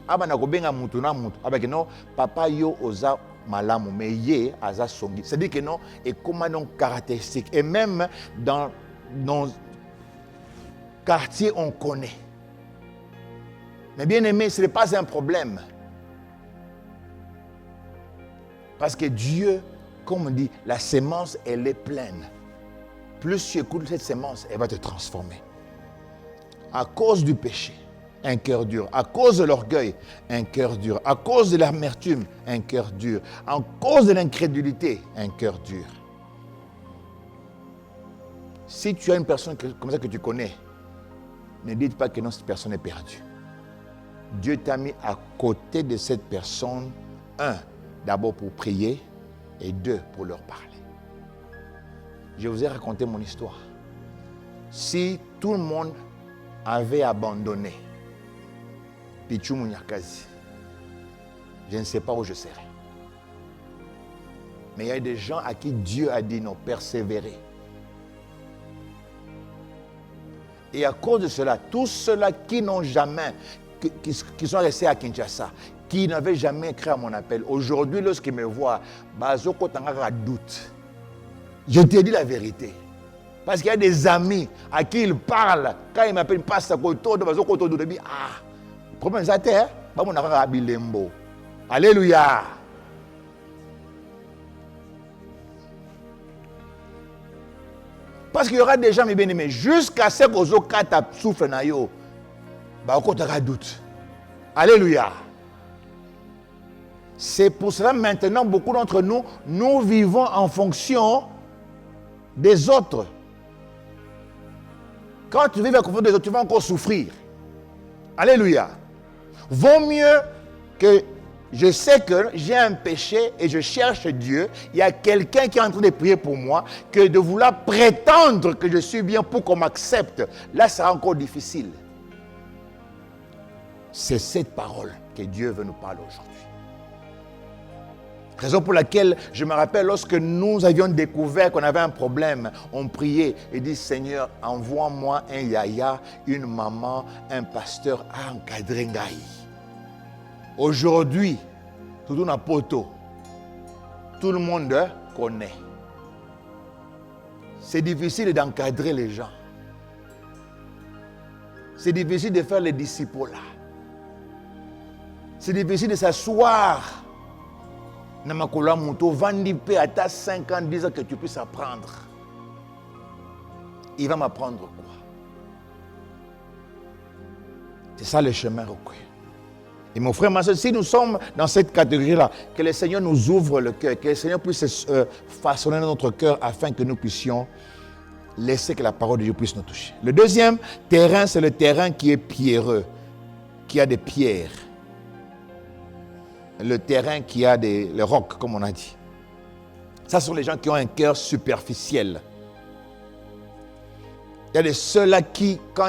papa yo oza malamu, mais ye aza songi. C'est-à-dire que non, et comme un caractéristique. Et même dans nos quartiers, on connaît. Mais bien aimé, ce n'est pas un problème. Parce que Dieu, comme on dit, la sémence, elle est pleine. Plus tu écoutes cette sémence, elle va te transformer. À cause du péché, un cœur dur. À cause de l'orgueil, un cœur dur. À cause de l'amertume, un cœur dur. À cause de l'incrédulité, un cœur dur. Si tu as une personne comme ça que tu connais, ne dites pas que non, cette personne est perdue. Dieu t'a mis à côté de cette personne, un, d'abord pour prier, et deux, pour leur parler. Je vous ai raconté mon histoire. Si tout le monde avait abandonné Pichou Mouniakazi, je ne sais pas où je serais. Mais il y a des gens à qui Dieu a dit non, persévérer. Et à cause de cela, tous ceux-là qui n'ont jamais, qui sont restés à Kinshasa, qui n'avaient jamais cru à mon appel, aujourd'hui, lorsqu'ils me voient, doute. Je te dis la vérité. Parce qu'il y a des amis à qui ils parlent. Quand ils m'appellent Pasteur Koto, le problème c'est que alléluia. Parce qu'il y aura des gens, mes bien-aimés, jusqu'à ce que vous souffle na yo, doute. Alléluia. C'est pour cela maintenant, beaucoup d'entre nous, nous vivons en fonction des autres. Quand tu vis en fonction des autres, tu vas encore souffrir. Alléluia. Vaut mieux que je sais que j'ai un péché et je cherche Dieu. Il y a quelqu'un qui est en train de prier pour moi, que de vouloir prétendre que je suis bien pour qu'on m'accepte. Là, ça sera encore difficile. C'est cette parole que Dieu veut nous parler aujourd'hui. Raison pour laquelle je me rappelle lorsque nous avions découvert qu'on avait un problème, on priait et dit Seigneur, envoie-moi un yaya, une maman, un pasteur à encadrer Ngaï. Aujourd'hui, tout le monde poto, tout le monde connaît. C'est difficile d'encadrer les gens. C'est difficile de faire les disciples là. C'est difficile de s'asseoir. Namakula Mouto, vandi pe à 5 ans, 10 ans que tu puisses apprendre. Il va m'apprendre quoi? C'est ça le chemin recueilli. Et mon frère, ma soeur, si nous sommes dans cette catégorie-là, que le Seigneur nous ouvre le cœur, que le Seigneur puisse façonner notre cœur afin que nous puissions laisser que la parole de Dieu puisse nous toucher. Le deuxième terrain, c'est le terrain qui est pierreux, qui a des pierres. Le terrain qui a les rocs, comme on a dit. Ça sont les gens qui ont un cœur superficiel. Il y a de ceux-là qui, quand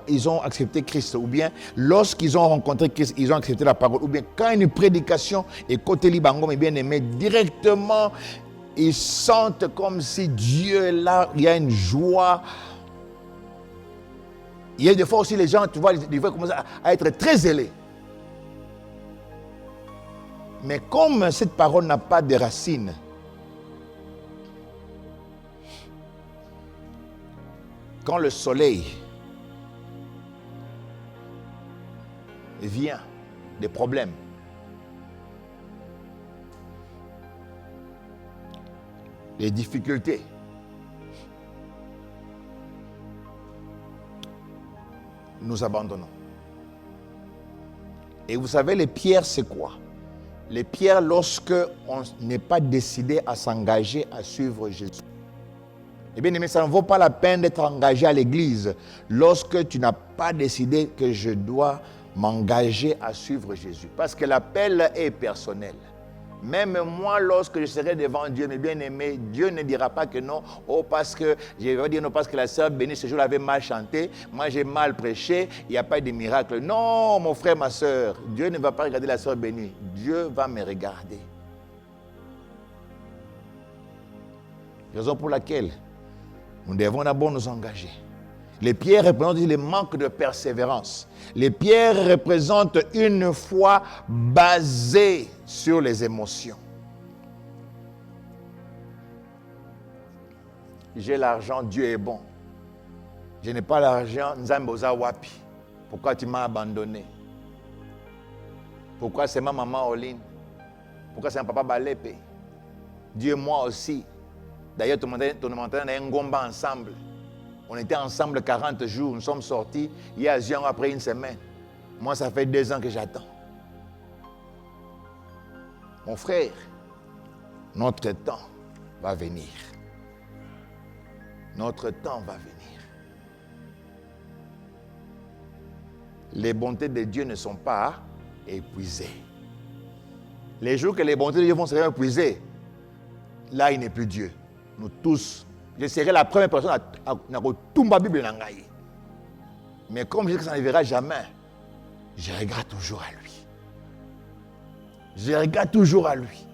ils ont accepté Christ, ou bien lorsqu'ils ont rencontré Christ, ils ont accepté la parole, ou bien quand une prédication est côté libango, mais bien aimé, directement, ils sentent comme si Dieu est là, il y a une joie. Il y a des fois aussi les gens, tu vois, ils vont commencer à être très zélés. Mais comme cette parole n'a pas de racines, quand le soleil vient, des problèmes, des difficultés, nous abandonnons. Et vous savez, les pierres, c'est quoi? Les pierres, lorsque on n'est pas décidé à s'engager à suivre Jésus. Eh bien, mais ça ne vaut pas la peine d'être engagé à l'église lorsque tu n'as pas décidé que je dois m'engager à suivre Jésus. Parce que l'appel est personnel. Même moi, lorsque je serai devant Dieu, mes bien-aimés, Dieu ne dira pas que non, oh, parce que, je vais dire non, parce que la sœur bénie ce jour-là avait mal chanté, moi j'ai mal prêché, il n'y a pas de miracle. Non, mon frère, ma sœur, Dieu ne va pas regarder la sœur bénie, Dieu va me regarder. Raison pour laquelle nous devons d'abord nous engager. Les pierres représentent le manque de persévérance. Les pierres représentent une foi basée sur les émotions. J'ai l'argent, Dieu est bon. Je n'ai pas l'argent, Nzamboza Wapi. Pourquoi tu m'as abandonné? Pourquoi c'est ma maman Oline? Pourquoi c'est un papa Balépe? Dieu, moi aussi. D'ailleurs, tout le monde a un gomba ensemble. On était ensemble 40 jours, nous sommes sortis il y a un an après une semaine. Moi, ça fait 2 ans que j'attends. Mon frère, notre temps va venir. Notre temps va venir. Les bontés de Dieu ne sont pas épuisées. Les jours que les bontés de Dieu vont se épuiser, là, il n'est plus Dieu. Nous tous, je serai la première personne à tomber la Bible. Mais comme je sais que ça n'arrivera jamais, je regarde toujours à lui. Je regarde toujours à lui.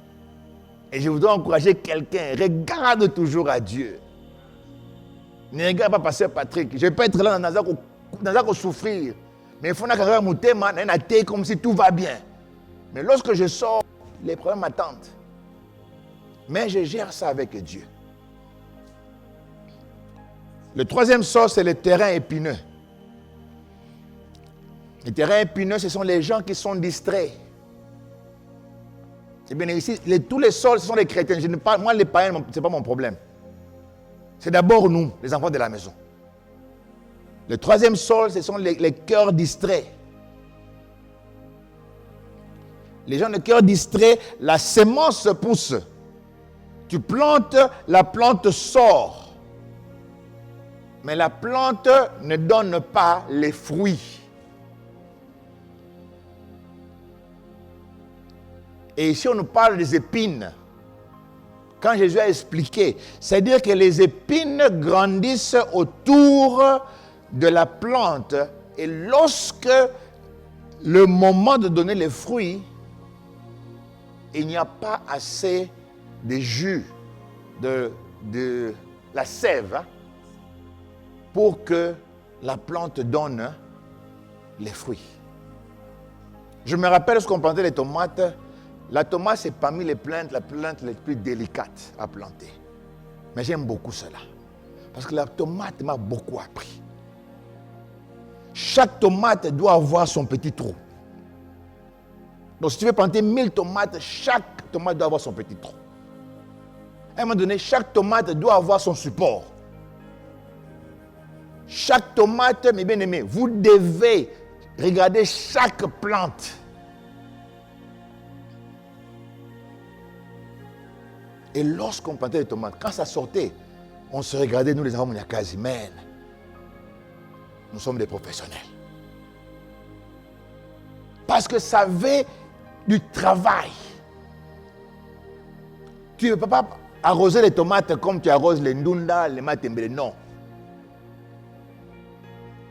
Et je voudrais encourager quelqu'un, regarde toujours à Dieu. Ne regarde pas Pasteur Patrick. Je peux être là dans souffrir. Mais il faut que comme si tout va bien. Mais lorsque je sors, les problèmes m'attendent. Mais je gère ça avec Dieu. Le troisième sort, c'est le terrain épineux. Les terrains épineux, ce sont les gens qui sont distraits. C'est bien ici, tous les sols, ce sont les chrétiens. Moi, les païens, ce n'est pas mon problème. C'est d'abord nous, les enfants de la maison. Le troisième sol, ce sont les cœurs distraits. Les gens de cœur distrait, la semence pousse. Tu plantes, la plante sort. Mais la plante ne donne pas les fruits. Et ici, on nous parle des épines. Quand Jésus a expliqué, c'est-à-dire que les épines grandissent autour de la plante. Et lorsque le moment de donner les fruits, il n'y a pas assez de jus, de la sève, pour que la plante donne les fruits. Je me rappelle lorsqu'on plantait les tomates, la tomate c'est parmi les plantes les plus délicates à planter. Mais j'aime beaucoup cela. Parce que la tomate m'a beaucoup appris. Chaque tomate doit avoir son petit trou. Donc si tu veux planter 1000 tomates, chaque tomate doit avoir son petit trou. À un moment donné, chaque tomate doit avoir son support. Chaque tomate, mes bien-aimés, vous devez Regardez chaque plante. Et lorsqu'on plantait les tomates, quand ça sortait, on se regardait, nous les enfants, on a quasi, man. Nous sommes des professionnels. Parce que ça avait du travail. Tu ne peux pas arroser les tomates comme tu arroses les ndunda, les matembele, non.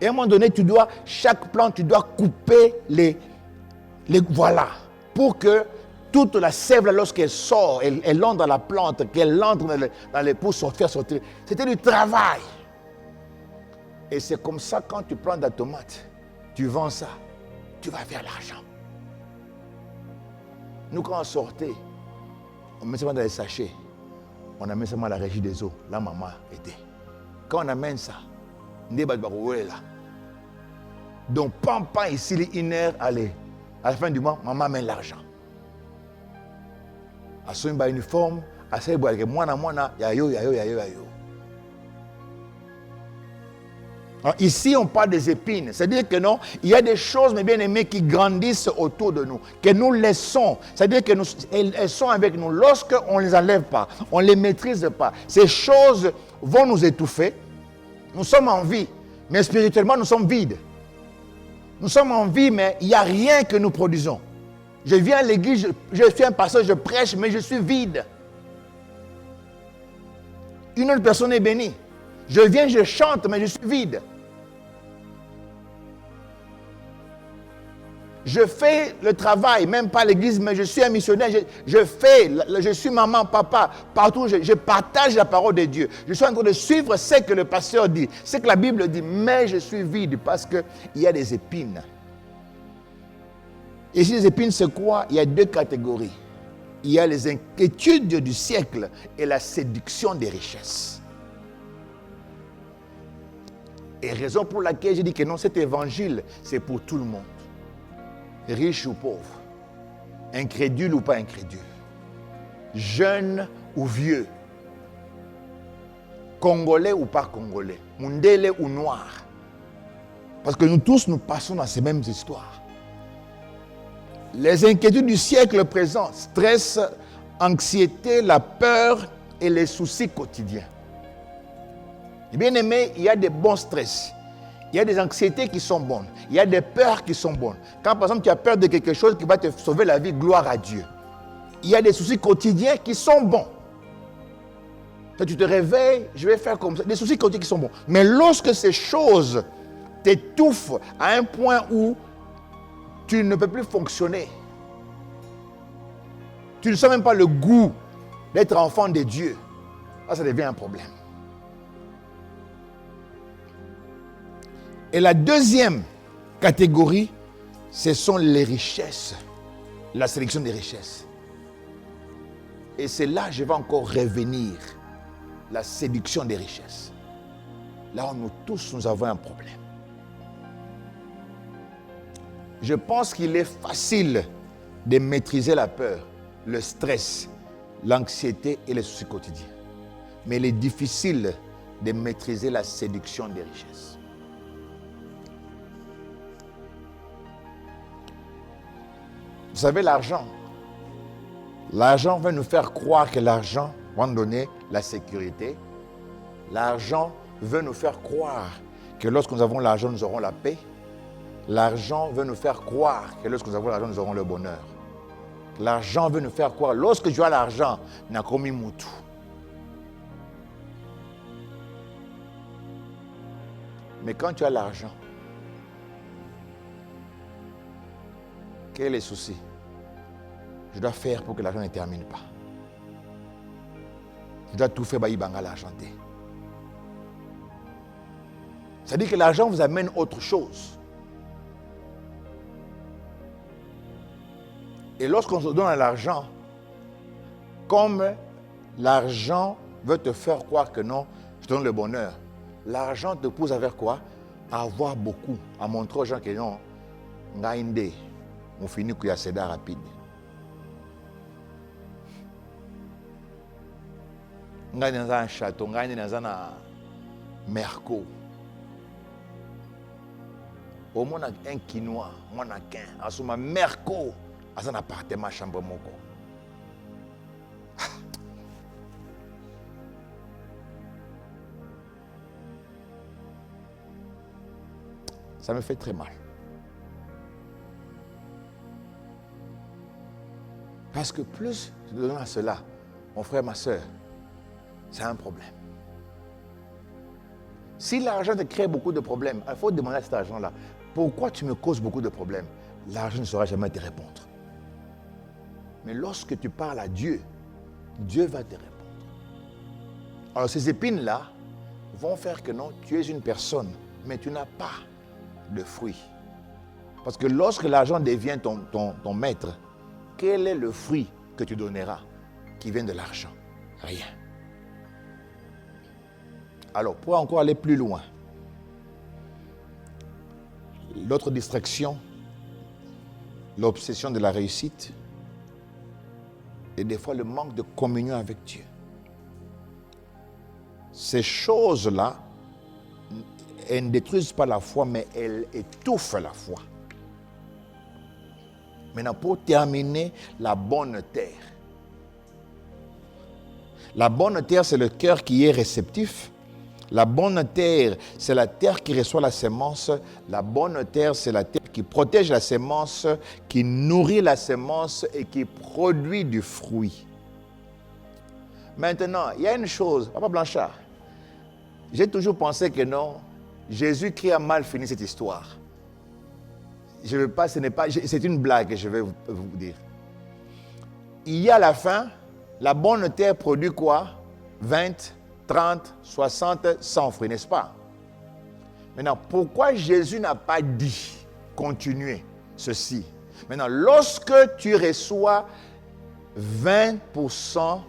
Et à un moment donné, chaque plante, tu dois couper les voilà, pour que toute la sève, lorsqu'elle sort, elle entre dans la plante, qu'elle entre dans les pour faire sortir. C'était du travail. Et c'est comme ça, quand tu prends de la tomate, tu vends ça, tu vas faire l'argent. Nous, quand on sortait, on met ça dans les sachets. On amène ça à la régie des eaux. Là, maman était. Quand on amène ça, donc, pam, ici, une heure, allez. À la fin du mois, maman amène l'argent. À son uniforme, à ce moment-là, yayo. Alors, ici, on parle des épines. C'est-à-dire que non, il y a des choses, mes bien-aimés, qui grandissent autour de nous, que nous laissons. C'est-à-dire qu'elles sont avec nous. Lorsqu'on ne les enlève pas, on ne les maîtrise pas, ces choses vont nous étouffer. Nous sommes en vie, mais spirituellement, nous sommes vides. Nous sommes en vie, mais il n'y a rien que nous produisons. Je viens à l'église, je suis un pasteur, je prêche, mais je suis vide. Une autre personne est bénie. Je viens, je chante, mais je suis vide. Je fais le travail, même pas à l'église, mais je suis un missionnaire. Je suis maman, papa, partout. Je partage la parole de Dieu. Je suis en train de suivre ce que le pasteur dit, ce que la Bible dit, mais je suis vide parce qu'il y a des épines. Et si les épines, c'est quoi? Il y a deux catégories. Il y a les inquiétudes du siècle et la séduction des richesses. Et raison pour laquelle je dis que non, cet évangile, c'est pour tout le monde. Riche ou pauvre, incrédule ou pas incrédule, jeune ou vieux, congolais ou pas congolais, mundele ou noir. Parce que nous tous, nous passons dans ces mêmes histoires. Les inquiétudes du siècle présent, stress, anxiété, la peur et les soucis quotidiens. Bien aimé, il y a des bons stress. Il y a des anxiétés qui sont bonnes. Il y a des peurs qui sont bonnes. Quand par exemple tu as peur de quelque chose qui va te sauver la vie, gloire à Dieu. Il y a des soucis quotidiens qui sont bons. Quand tu te réveilles, je vais faire comme ça. Des soucis quotidiens qui sont bons. Mais lorsque ces choses t'étouffent à un point où tu ne peux plus fonctionner, tu ne sens même pas le goût d'être enfant de Dieu, là ça devient un problème. Et la deuxième catégorie, ce sont les richesses, la sélection des richesses. Et c'est là que je vais encore revenir, la séduction des richesses. Là où nous tous, nous avons un problème. Je pense qu'il est facile de maîtriser la peur, le stress, l'anxiété et les soucis quotidiens. Mais il est difficile de maîtriser la séduction des richesses. Vous savez, l'argent veut nous faire croire que l'argent va nous donner la sécurité. L'argent veut nous faire croire que lorsque nous avons l'argent, nous aurons la paix. L'argent veut nous faire croire que lorsque nous avons l'argent, nous aurons le bonheur. L'argent veut nous faire croire, lorsque tu as l'argent, n'a commis moutou. Mais quand tu as l'argent, quel est le souci? Je dois faire pour que l'argent ne termine pas. Je dois tout faire pour l'argenté. C'est-à-dire que l'argent vous amène autre chose. Et lorsqu'on se donne l'argent, comme l'argent veut te faire croire que non, je te donne le bonheur, l'argent te pousse à faire quoi? À avoir beaucoup, à montrer aux gens que non, on finit qu'il y a céda rapide. On est dans un château, on est dans un merco. Au moins un quinoa, mon aquin, à son merco, à son appartement chambre moko. Ça me fait très mal. Parce que plus tu donnes à cela, mon frère, ma soeur, c'est un problème. Si l'argent te crée beaucoup de problèmes, il faut demander à cet argent-là, pourquoi tu me causes beaucoup de problèmes? L'argent ne saura jamais te répondre. Mais lorsque tu parles à Dieu, Dieu va te répondre. Alors ces épines-là vont faire que non, tu es une personne, mais tu n'as pas de fruit. Parce que lorsque l'argent devient ton maître, quel est le fruit que tu donneras qui vient de l'argent? Rien. Alors, pour encore aller plus loin, l'autre distraction, l'obsession de la réussite, et des fois le manque de communion avec Dieu. Ces choses-là, elles ne détruisent pas la foi, mais elles étouffent la foi. Maintenant, pour terminer, la bonne terre. La bonne terre, c'est le cœur qui est réceptif. La bonne terre, c'est la terre qui reçoit la sémence. La bonne terre, c'est la terre qui protège la sémence, qui nourrit la sémence et qui produit du fruit. Maintenant, il y a une chose, Papa Blanchard, j'ai toujours pensé que non, Jésus-Christ a mal fini cette histoire. Je veux pas, c'est une blague que je vais vous dire. Il y a à la fin, la bonne terre produit quoi? 20, 30, 60, 100 fruits, n'est-ce pas? Maintenant, pourquoi Jésus n'a pas dit continuez ceci? Maintenant, lorsque tu reçois 20%,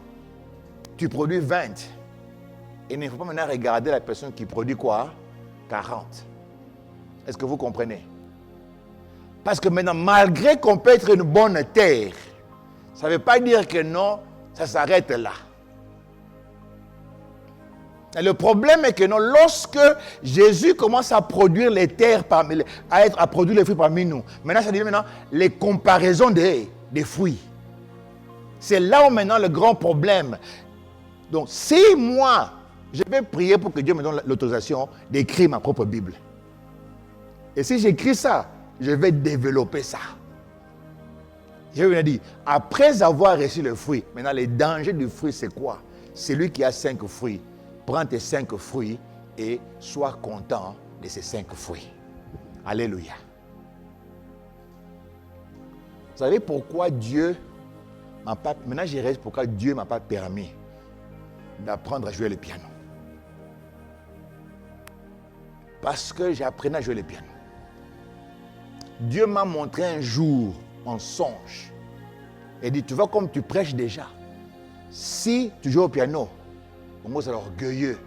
tu produis 20. Et il ne faut pas maintenant regarder la personne qui produit quoi? 40. Est-ce que vous comprenez? Parce que maintenant, malgré qu'on peut être une bonne terre, ça ne veut pas dire que non, ça s'arrête là. Et le problème est que non, lorsque Jésus commence à produire les terres, à produire les fruits parmi nous, maintenant ça devient maintenant les comparaisons des fruits. C'est là où maintenant le grand problème. Donc si moi, je vais prier pour que Dieu me donne l'autorisation d'écrire ma propre Bible. Et si j'écris ça, je vais développer ça. Je vais dire, après avoir reçu le fruit, maintenant les dangers du fruit c'est quoi? Celui qui a 5 fruits, prends tes 5 fruits et sois content de ces 5 fruits. Alléluia. Vous savez pourquoi Dieu m'a pas... Maintenant, je réalise pourquoi Dieu ne m'a pas permis d'apprendre à jouer le piano. Parce que j'apprenais à jouer le piano. Dieu m'a montré un jour, en songe, et dit, tu vois comme tu prêches déjà. Si tu joues au piano, pour moi c'est orgueilleux.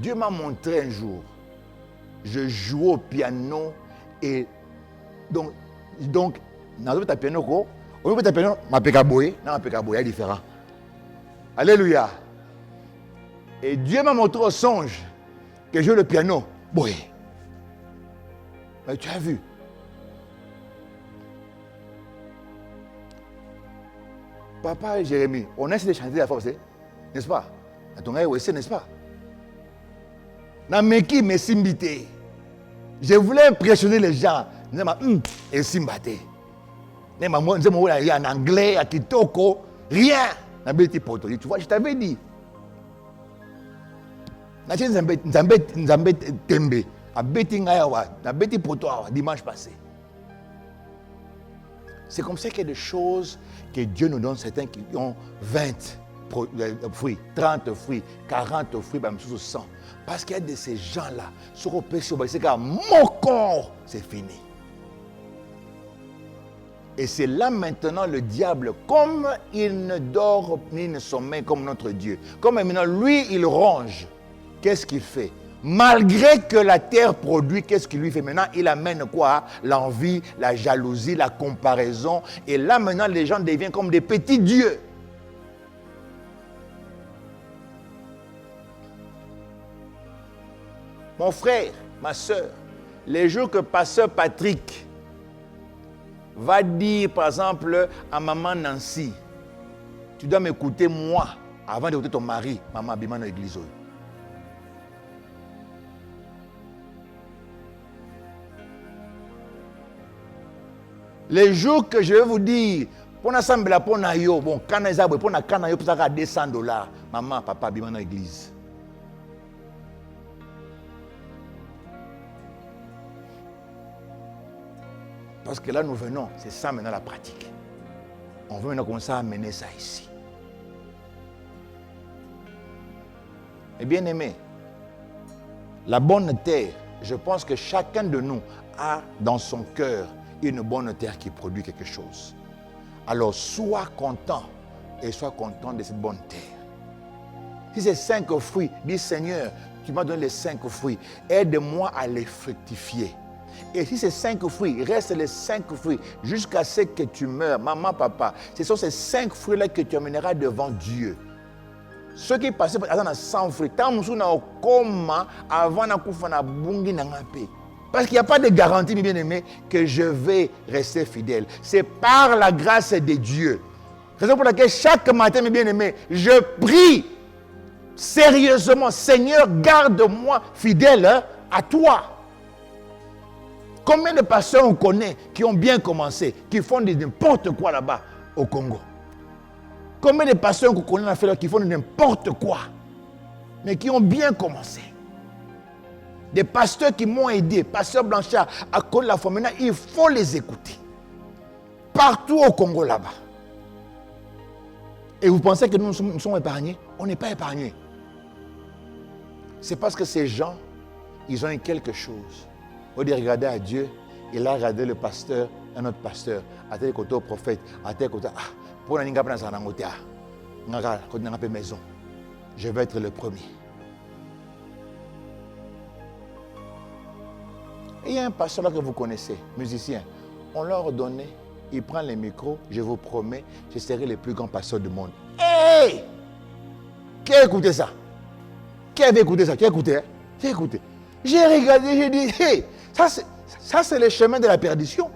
Dieu m'a montré un jour, je jouais au piano et donc dans le piano quoi, au niveau de piano, ma pécaboye, non ma pécaboye est différent. Alléluia. Et Dieu m'a montré au songe que je joue le piano. Boy. Mais tu as vu. Papa et Jérémie, on a essayé de chanter la force, n'est-ce pas? N'est-ce pas? Je voulais impressionner les gens. Et Simbate. En anglais, à Kitoko, rien. Tu vois, je t'avais dit. Dimanche passé. C'est comme ça qu'il y a des choses que Dieu nous donne, certains qui ont 20 fruits, 30 fruits, 40 fruits, même sous 100. Parce qu'il y a de ces gens-là, sur le péché, c'est que mon corps, c'est fini. Et c'est là maintenant le diable, comme il ne dort ni ne sommeille comme notre Dieu, comme maintenant lui il ronge, qu'est-ce qu'il fait? Malgré que la terre produit, qu'est-ce qu'il lui fait? Maintenant, il amène quoi? L'envie, la jalousie, la comparaison. Et là, maintenant, les gens deviennent comme des petits dieux. Mon frère, ma soeur, les jours que pasteur Patrick va dire, par exemple, à maman Nancy, tu dois m'écouter moi, avant d'écouter ton mari, maman Abima dans l'église. Les jours que je vais vous dire, pour l'assemblée, pour Nayo, bon, quand pour na Kanayo, pour ça à $200, maman, papa, Abima dans l'église. Parce que là, nous venons, c'est ça maintenant la pratique. On veut maintenant commencer à amener ça ici. Et bien aimé, la bonne terre, je pense que chacun de nous a dans son cœur une bonne terre qui produit quelque chose. Alors, sois content et sois content de cette bonne terre. Si c'est 5 fruits, dis Seigneur, tu m'as donné les 5 fruits, aide-moi à les fructifier. Et si ces 5 fruits, reste les 5 fruits jusqu'à ce que tu meurs, maman, papa, ce sont ces 5 fruits-là que tu amèneras devant Dieu. Ceux qui passent par 100 fruits, tant que tu as coma avant de faire bungi n'angapé. Parce qu'il n'y a pas de garantie, mes bien-aimés, que je vais rester fidèle. C'est par la grâce de Dieu. Raison pour laquelle chaque matin, mes bien-aimés, je prie sérieusement, Seigneur, garde-moi fidèle à toi. Combien de pasteurs on connaît qui ont bien commencé, qui font n'importe quoi là-bas au Congo? Combien de pasteurs qu'on connaît qui font n'importe quoi, mais qui ont bien commencé? Des pasteurs qui m'ont aidé, pasteur Blanchard, à cause de la foi. Maintenant, il faut les écouter. Partout au Congo là-bas. Et vous pensez que nous sommes épargnés? On n'est pas épargnés. C'est parce que ces gens, ils ont eu quelque chose. Au lieu de regarder à Dieu, il a regardé le pasteur, un autre pasteur, à tel côté au prophète, à tel côté. Ah, pour la maison, je vais être le premier. Et il y a un pasteur là que vous connaissez, musicien. On leur donnait, il prend les micros, je vous promets, je serai le plus grand pasteur du monde. Hey! Qui a écouté ça? Qui avait écouté ça? Qui a écouté? Qui a écouté? J'ai regardé, j'ai dit, hey, ça c'est le chemin de la perdition.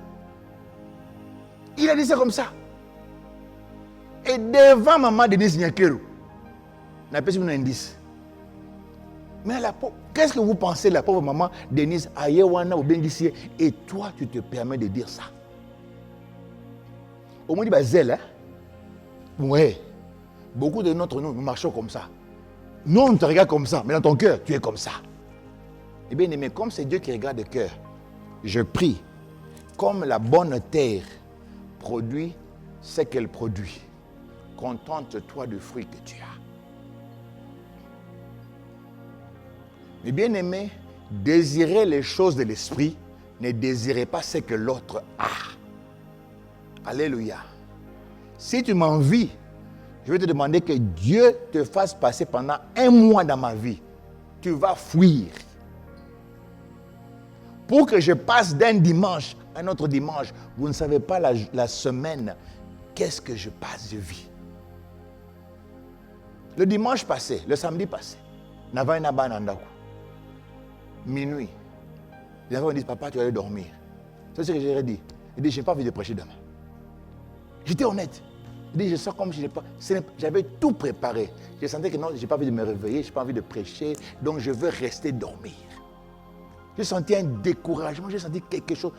Il a dit ça comme ça. Et devant maman Denise Nyakeru, n'a pas eu un indice. Mais la pauvre, qu'est-ce que vous pensez, la pauvre maman Denise Ayewana ou Bengisie, et toi tu te permets de dire ça? Au moins, dit, bah, zèle, hein? Oui. Beaucoup de notre nous marchons comme ça. Nous, on te regarde comme ça, mais dans ton cœur, tu es comme ça. Eh bien, mais comme c'est Dieu qui regarde le cœur, je prie, comme la bonne terre produit ce qu'elle produit, contente-toi du fruit que tu as. Mais bien aimé, désirez les choses de l'esprit, ne désirez pas ce que l'autre a. Alléluia. Si tu m'envies, je vais te demander que Dieu te fasse passer pendant 1 mois dans ma vie. Tu vas fuir. Pour que je passe d'un dimanche à un autre dimanche, vous ne savez pas la semaine, qu'est-ce que je passe, je vis. Le dimanche passé, le samedi passé, minuit, les enfants me disent, papa, tu vas aller dormir. C'est ce que j'ai dit. Il dit, je n'ai pas envie de prêcher demain. J'étais honnête. Il dit, je sens comme si j'avais tout préparé. Je sentais que non, je n'ai pas envie de me réveiller, je n'ai pas envie de prêcher, donc je veux rester dormir. J'ai senti un découragement, j'ai senti quelque chose.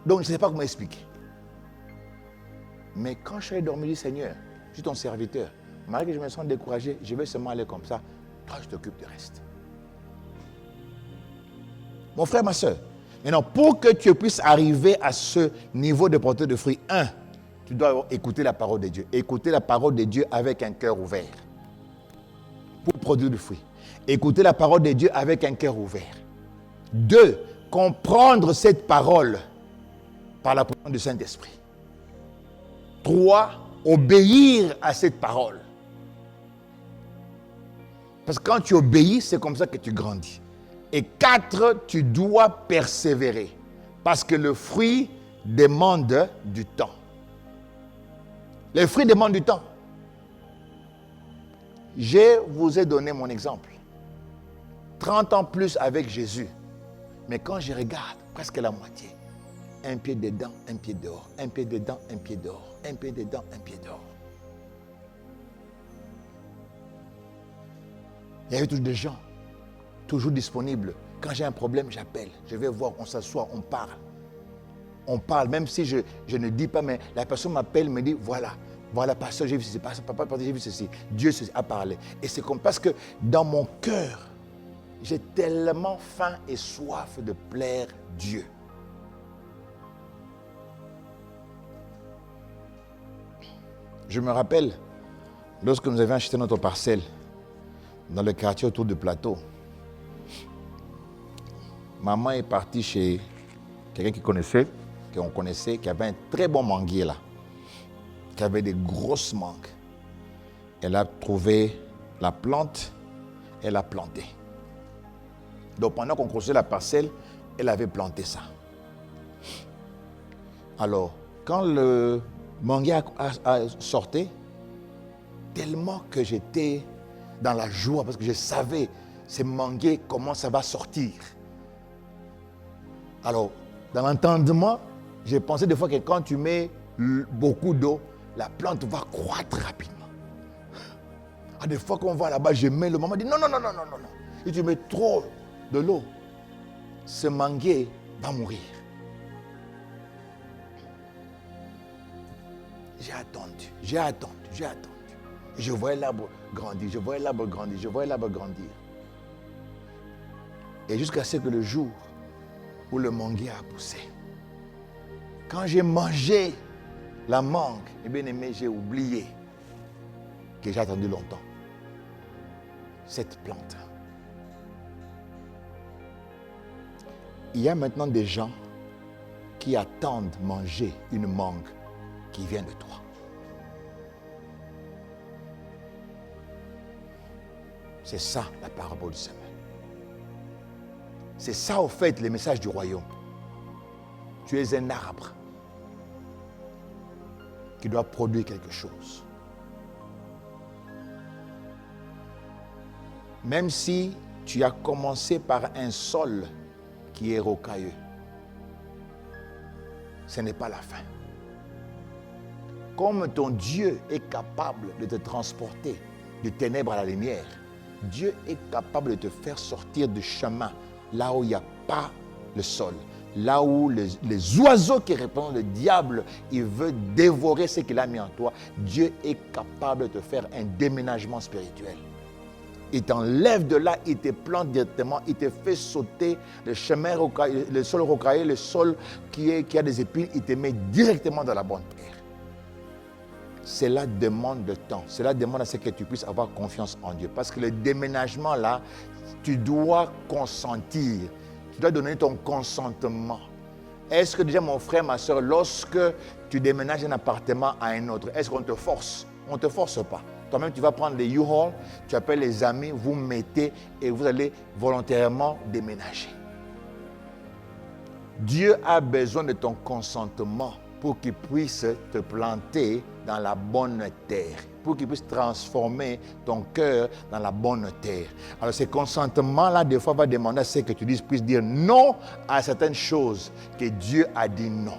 Donc je ne sais pas comment expliquer. Mais quand je suis allé dormir, je dis, Seigneur, je suis ton serviteur. Malgré que je me sens découragé, je vais seulement aller comme ça. Toi, je t'occupe du reste. Mon frère, ma soeur, maintenant, pour que tu puisses arriver à ce niveau de portée de fruits, tu dois écouter la parole de Dieu. Écouter la parole de Dieu avec un cœur ouvert. Pour produire du fruit. Écouter la parole de Dieu avec un cœur ouvert. 2, comprendre cette parole par la puissance du Saint-Esprit. 3, obéir à cette parole. Parce que quand tu obéis, c'est comme ça que tu grandis. Et 4, tu dois persévérer. Parce que le fruit demande du temps. Les fruits demandent du temps. Je vous ai donné mon exemple. 30 ans plus avec Jésus. Mais quand je regarde, presque la moitié. Un pied dedans, un pied dehors. Un pied dedans, un pied dehors. Un pied dedans, un pied dehors. Il y avait toujours des gens, toujours disponibles. Quand j'ai un problème, j'appelle. Je vais voir, on s'assoit, on parle. On parle, même si je ne dis pas, mais la personne m'appelle, me dit, voilà, pasteur, j'ai vu ceci, papa, j'ai vu ceci. Dieu a parlé. Et c'est comme parce que dans mon cœur, j'ai tellement faim et soif de plaire Dieu. Je me rappelle, lorsque nous avions acheté notre parcelle dans le quartier autour du plateau, maman est partie chez quelqu'un qu'on connaissait, qui avait un très bon manguier là, qui avait des grosses mangues. Elle a trouvé la plante, elle a planté. Donc pendant qu'on construisait la parcelle, elle avait planté ça. Alors, quand le manguier a sorti, tellement que j'étais dans la joie, parce que je savais, ces manguiers, comment ça va sortir. Alors, dans l'entendement, j'ai pensé des fois que quand tu mets beaucoup d'eau, la plante va croître rapidement. Ah, des fois qu'on va là-bas, je mets le maman dit non. Et tu mets trop de l'eau, ce manguier va mourir. J'ai attendu. Et je voyais l'arbre grandir, grandir. Et jusqu'à ce que le jour où le manguier a poussé, quand j'ai mangé la mangue, eh bien aimé, j'ai oublié que j'ai attendu longtemps cette plante. Il y a maintenant des gens qui attendent manger une mangue qui vient de toi. C'est ça la parabole du semeur. C'est ça au fait le message du royaume. Tu es un arbre qui doit produire quelque chose. Même si tu as commencé par un sol qui est rocailleux, ce n'est pas la fin. Comme ton Dieu est capable de te transporter du ténèbre à la lumière, Dieu est capable de te faire sortir du chemin là où il n'y a pas le sol, là où les oiseaux qui répondent, le diable, il veut dévorer ce qu'il a mis en toi. Dieu est capable de te faire un déménagement spirituel. Il t'enlève de là, il te plante directement, il te fait sauter le chemin rocailleux, le sol rocailleux, le sol qui a des épines, il te met directement dans la bonne terre. Cela demande de temps. Cela demande à ce que tu puisses avoir confiance en Dieu. Parce que le déménagement là, tu dois consentir. Tu dois donner ton consentement. Est-ce que déjà mon frère, ma soeur, lorsque tu déménages d'un appartement à un autre, est-ce qu'on te force? On ne te force pas. Toi-même, tu vas prendre les U-Haul, tu appelles les amis, vous mettez et vous allez volontairement déménager. Dieu a besoin de ton consentement pour qu'il puisse te planter dans la bonne terre, pour qu'il puisse transformer ton cœur dans la bonne terre. Alors ce consentement-là, des fois, va demander à ce que tu puisses dire non à certaines choses que Dieu a dit non.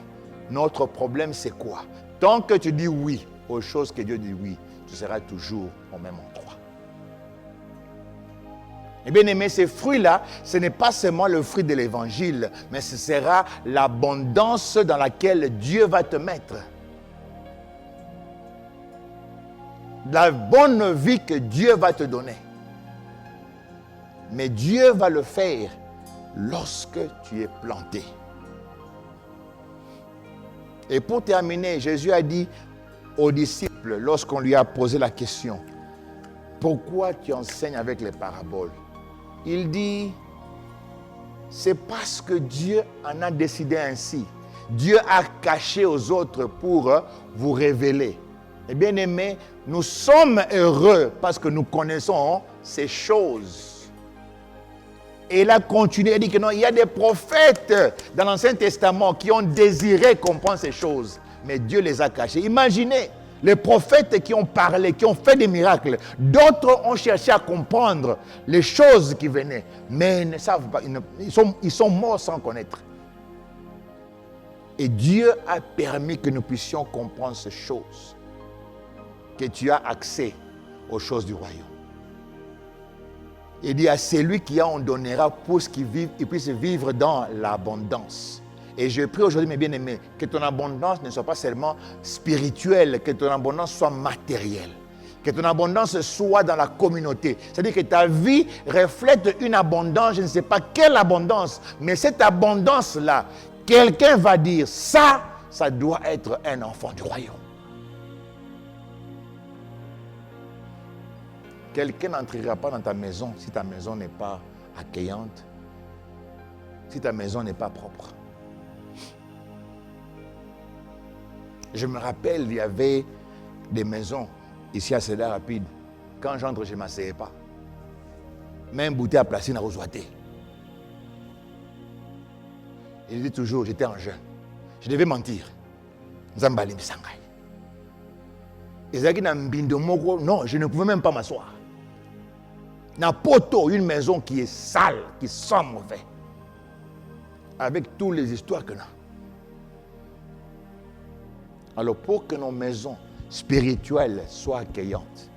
Notre problème, c'est quoi? Tant que tu dis oui aux choses que Dieu dit oui, tu seras toujours au même endroit. Et bien aimé, ces fruits-là, ce n'est pas seulement le fruit de l'évangile, mais ce sera l'abondance dans laquelle Dieu va te mettre. La bonne vie que Dieu va te donner. Mais Dieu va le faire lorsque tu es planté. Et pour terminer, Jésus a dit aux disciples, lorsqu'on lui a posé la question, pourquoi tu enseignes avec les paraboles? Il dit, c'est parce que Dieu en a décidé ainsi. Dieu a caché aux autres pour vous révéler. Et bien aimés, nous sommes heureux parce que nous connaissons ces choses. Et il a continué, il dit que non, il y a des prophètes dans l'Ancien Testament qui ont désiré comprendre ces choses, mais Dieu les a cachés. Imaginez Les prophètes qui ont parlé, qui ont fait des miracles, d'autres ont cherché à comprendre les choses qui venaient, mais ils ne savent pas, ils sont morts sans connaître. Et Dieu a permis que nous puissions comprendre ces choses, que tu as accès aux choses du royaume. Il dit à celui qui en donnera pour qu'il puisse vivre dans l'abondance. Et je prie aujourd'hui, mes bien-aimés, que ton abondance ne soit pas seulement spirituelle, que ton abondance soit matérielle. Que ton abondance soit dans la communauté. C'est-à-dire que ta vie reflète une abondance, je ne sais pas quelle abondance, mais cette abondance-là, quelqu'un va dire, ça doit être un enfant du royaume. Quelqu'un n'entrera pas dans ta maison si ta maison n'est pas accueillante, si ta maison n'est pas propre. Je me rappelle, il y avait des maisons ici à Cédar Rapide. Quand j'entre, je ne m'asseyais pas. Même bouteille à placer dans la rosoité. Il dit toujours, j'étais en jeûne. Je devais mentir. Zambali Msangai. Non, je ne pouvais même pas m'asseoir. Napoto, une maison qui est sale, qui sent mauvais. Avec toutes les histoires que nous avons. Alors pour que nos maisons spirituelles soient accueillantes,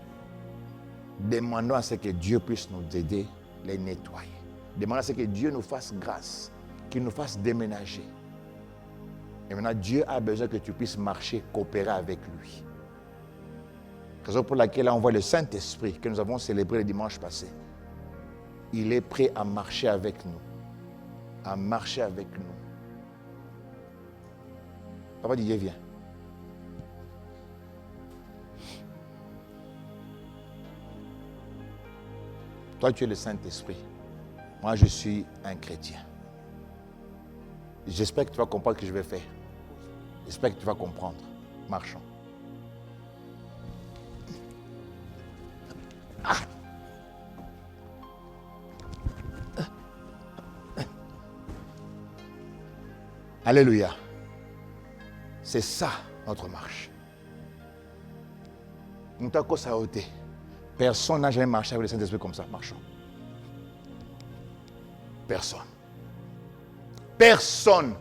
demandons à ce que Dieu puisse nous aider, les nettoyer. Demandons à ce que Dieu nous fasse grâce, qu'il nous fasse déménager. Et maintenant, Dieu a besoin que tu puisses marcher, coopérer avec lui. Raison pour laquelle on voit le Saint-Esprit que nous avons célébré le dimanche passé. Il est prêt à marcher avec nous. À marcher avec nous. Papa Didier, viens. Toi, tu es le Saint-Esprit. Moi, je suis un chrétien. J'espère que tu vas comprendre ce que je vais faire. J'espère que tu vas comprendre. Marchons. Alléluia. C'est ça, notre marche. Nous t'avons sauté. Personne n'a jamais marché avec le Saint-Esprit comme ça. Marchons. Personne. Personne.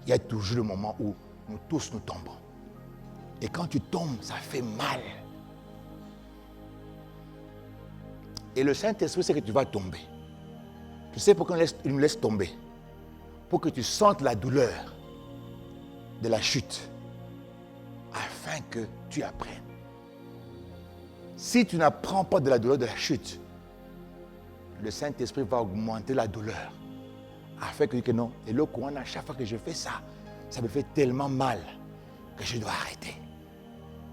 Il y a toujours le moment où nous tous nous tombons. Et quand tu tombes, ça fait mal. Et le Saint-Esprit sait que tu vas tomber. Tu sais pourquoi il nous laisse tomber? Pour que tu sentes la douleur de la chute. Afin que tu apprennes. Si tu n'apprends pas de la douleur de la chute, le Saint-Esprit va augmenter la douleur. Afin que non, et le courant, à chaque fois que je fais ça, ça me fait tellement mal que je dois arrêter.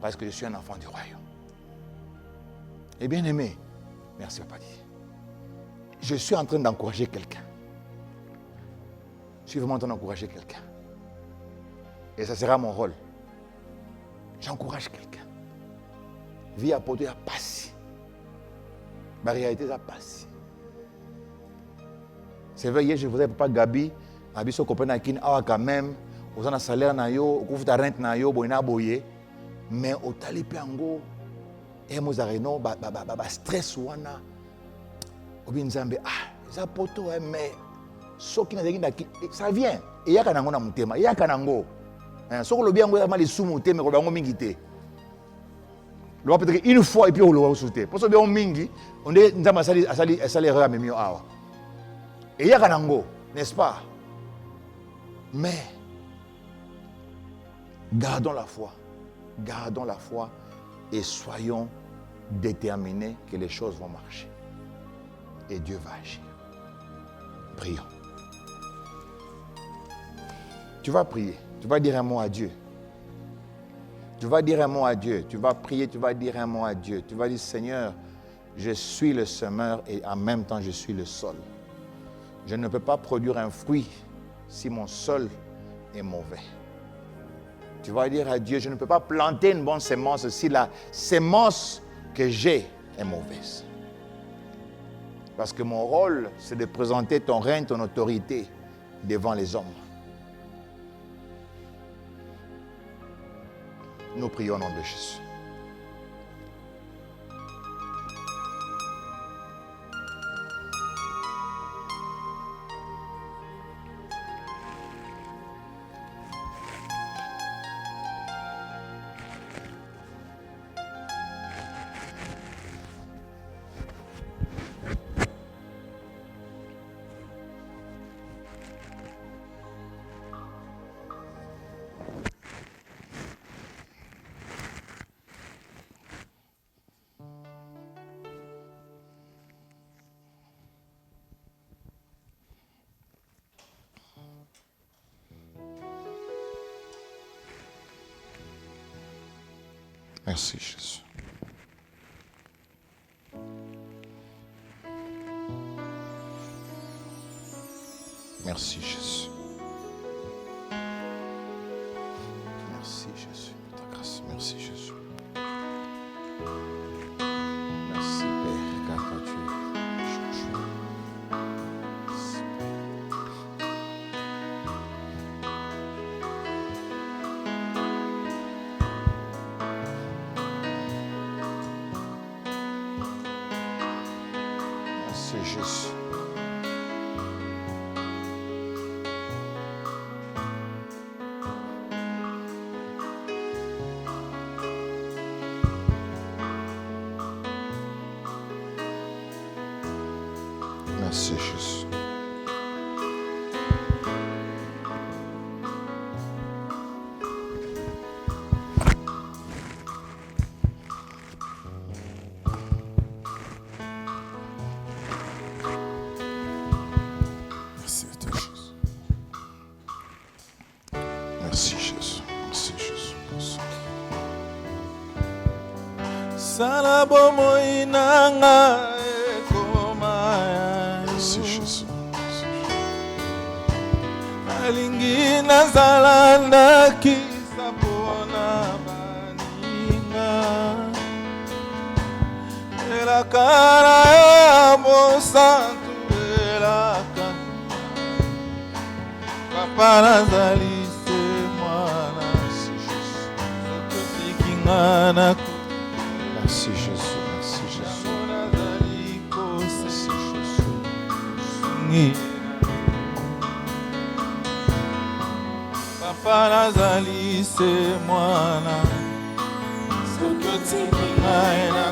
Parce que je suis un enfant du royaume. Et bien aimé, merci Papa. Je suis en train d'encourager quelqu'un. Je suis vraiment en train d'encourager quelqu'un. Et ça sera mon rôle. J'encourage quelqu'un. Vie à porter à passer. Ma réalité à passer. C'est vrai, hier je vous ai pas Gabi, Abiso Copenhague, quand même, aux en salaire na yo, au ta rente na yo, boina boye, mais au tali piango, et moi areno, ba stress wana, obinzambe ça poto mais ce qui n'a ça vient. Et ya kanango na mutema, ya kanango. Soko lo biango ya mali sumu mutema ko bango mingité. Lo peut-être une fois et puis on le sauter. Parce que bien mingi, on est nzama asali erreur memio awa. Et il y a kanango, n'est-ce pas? Mais gardons la foi. Gardons la foi et soyons déterminés que les choses vont marcher. Et Dieu va agir. Prions. Tu vas prier. Tu vas dire un mot à Dieu. Tu vas dire un mot à Dieu. Tu vas prier, tu vas dire un mot à Dieu. Tu vas dire, Seigneur, je suis le semeur et en même temps je suis le sol. Je ne peux pas produire un fruit si mon sol est mauvais. Tu vas dire à Dieu, je ne peux pas planter une bonne sémence si la sémence que j'ai est mauvaise. Parce que mon rôle, c'est de présenter ton règne, ton autorité devant les hommes. Nous prions au nom de Jésus. Merci Jésus. Merci Jésus. Merci Jésus. Ta grâce. Merci Jésus. Merci Père, car toi tu es Joshua. Merci, Merci Jésus. Merci Jésus. Merci à toi, Jésus. Merci Jésus. Merci Jésus. Sala bomoi nanga ekoma Merci Jésus. alingi nazala ndakisa mpona baninga elaka na ya mosantu elaka papa nazali se mwana soki otiki nga na Merci Jésus. Merci Jésus. yango nazali Merci Jésus. kosengi papa nazali se mwana soki otiki ngai na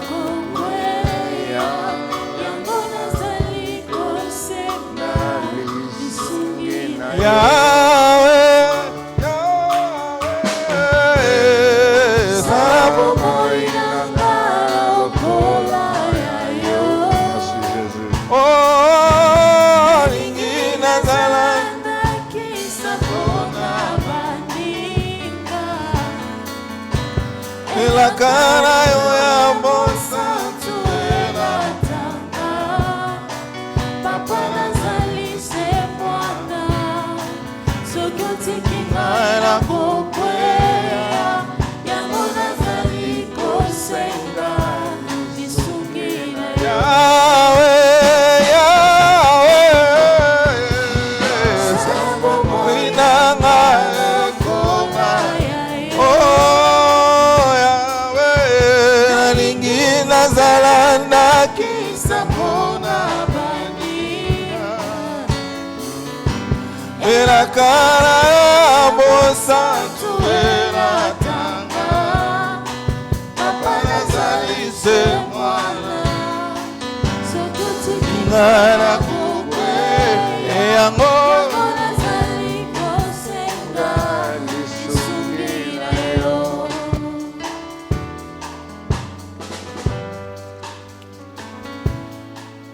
Yahweh, Yahweh, sala Merci Jésus. oh, lingi nazala elaka na yo ya mosantu ngai na kokweya yango nazali kosenga lisungi na yo. Yahweh, Yahweh, bomoi nanga ekoma. Oh, Yahweh, nalingi nazala ndakisa mpona baninga elaka na ya mosantu elatanga papa nazali se mwana ngai na kokwe yango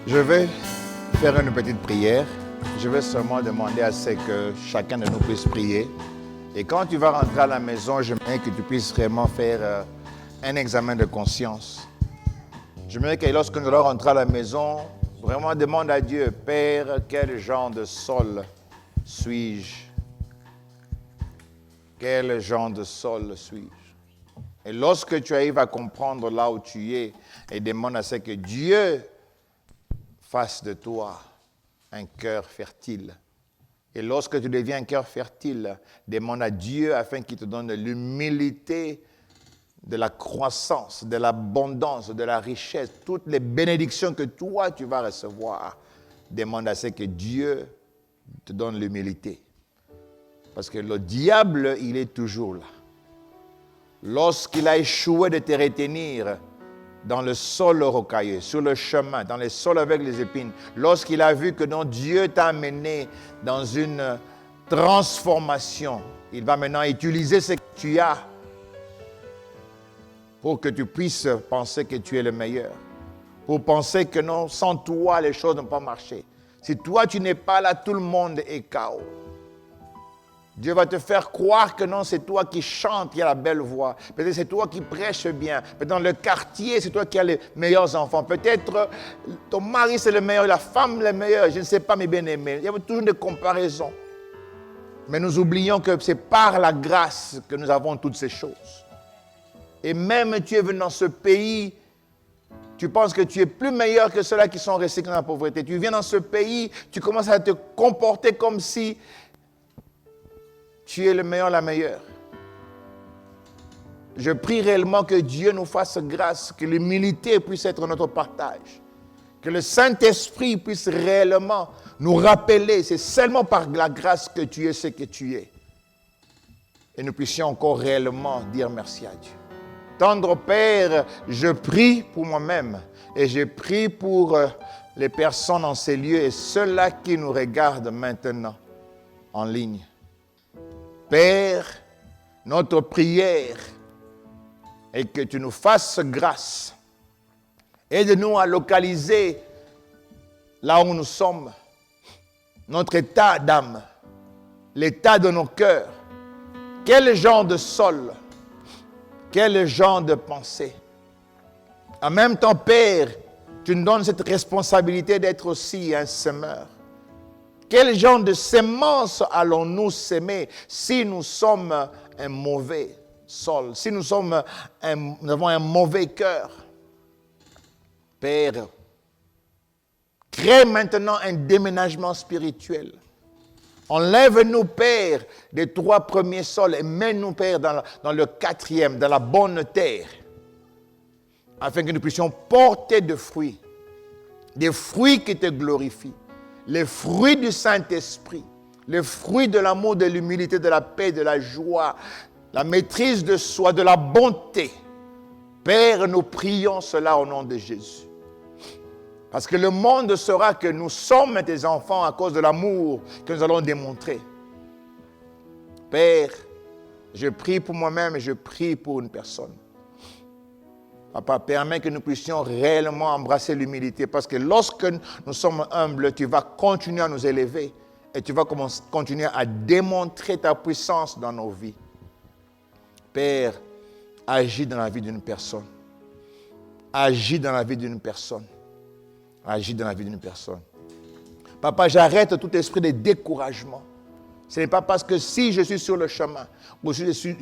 Je vais faire une petite prière. Je vais seulement demander à ce que chacun de nous puisse prier. Et quand tu vas rentrer à la maison, j'aimerais que tu puisses vraiment faire un examen de conscience. J'aimerais que lorsque nous allons rentrer à la maison, vraiment demande à Dieu, Père, quel genre de sol suis-je? Quel genre de sol suis-je? Et lorsque tu arrives à comprendre là où tu es, et demande à ce que Dieu fasse de toi un cœur fertile. Et lorsque tu deviens un cœur fertile, demande à Dieu afin qu'il te donne l'humilité de la croissance, de l'abondance, de la richesse, toutes les bénédictions que toi, tu vas recevoir, demande à ce que Dieu te donne l'humilité. Parce que le diable, il est toujours là. Lorsqu'il a échoué de te retenir dans le sol rocailleux, sur le chemin, dans les sols avec les épines, lorsqu'il a vu que non, Dieu t'a amené dans une transformation, il va maintenant utiliser ce que tu as pour que tu puisses penser que tu es le meilleur, pour penser que non, sans toi, les choses n'ont pas marché. Si toi, tu n'es pas là, tout le monde est KO. Dieu va te faire croire que non, c'est toi qui chantes, qui a la belle voix. Peut-être c'est toi qui prêches bien. Peut-être dans le quartier, c'est toi qui as les meilleurs enfants. Peut-être ton mari, c'est le meilleur, la femme, le meilleur. Je ne sais pas, mes bien-aimés. Il y a toujours des comparaisons. Mais nous oublions que c'est par la grâce que nous avons toutes ces choses. Et même tu es venu dans ce pays, tu penses que tu es plus meilleur que ceux-là qui sont restés dans la pauvreté. Tu viens dans ce pays, tu commences à te comporter comme si tu es le meilleur, la meilleure. Je prie réellement que Dieu nous fasse grâce, que l'humilité puisse être notre partage. Que le Saint-Esprit puisse réellement nous rappeler, c'est seulement par la grâce que tu es ce que tu es. Et nous puissions encore réellement dire merci à Dieu. Tendre Père, je prie pour moi-même et je prie pour les personnes dans ces lieux et ceux-là qui nous regardent maintenant en ligne. Père, notre prière est que tu nous fasses grâce. Aide-nous à localiser là où nous sommes, notre état d'âme, l'état de nos cœurs. Quel genre de sol, quel genre de pensée. En même temps, Père, tu nous donnes cette responsabilité d'être aussi un semeur. Quel genre de semence allons-nous s'aimer si nous sommes un mauvais sol, si nous avons un mauvais cœur? Père, crée maintenant un déménagement spirituel. Enlève-nous, Père, des 3 premiers sols et mets-nous, Père, dans le 4e, dans la bonne terre, afin que nous puissions porter des fruits qui te glorifient. Les fruits du Saint-Esprit, les fruits de l'amour, de l'humilité, de la paix, de la joie, la maîtrise de soi, de la bonté. Père, nous prions cela au nom de Jésus. Parce que le monde saura que nous sommes tes enfants à cause de l'amour que nous allons démontrer. Père, je prie pour moi-même et je prie pour une personne. Papa, permets que nous puissions réellement embrasser l'humilité parce que lorsque nous sommes humbles, tu vas continuer à nous élever et tu vas continuer à démontrer ta puissance dans nos vies. Père, agis dans la vie d'une personne. Agis dans la vie d'une personne. Agis dans la vie d'une personne. Papa, j'arrête tout esprit de découragement. Ce n'est pas parce que si je suis sur le chemin, ou si je suis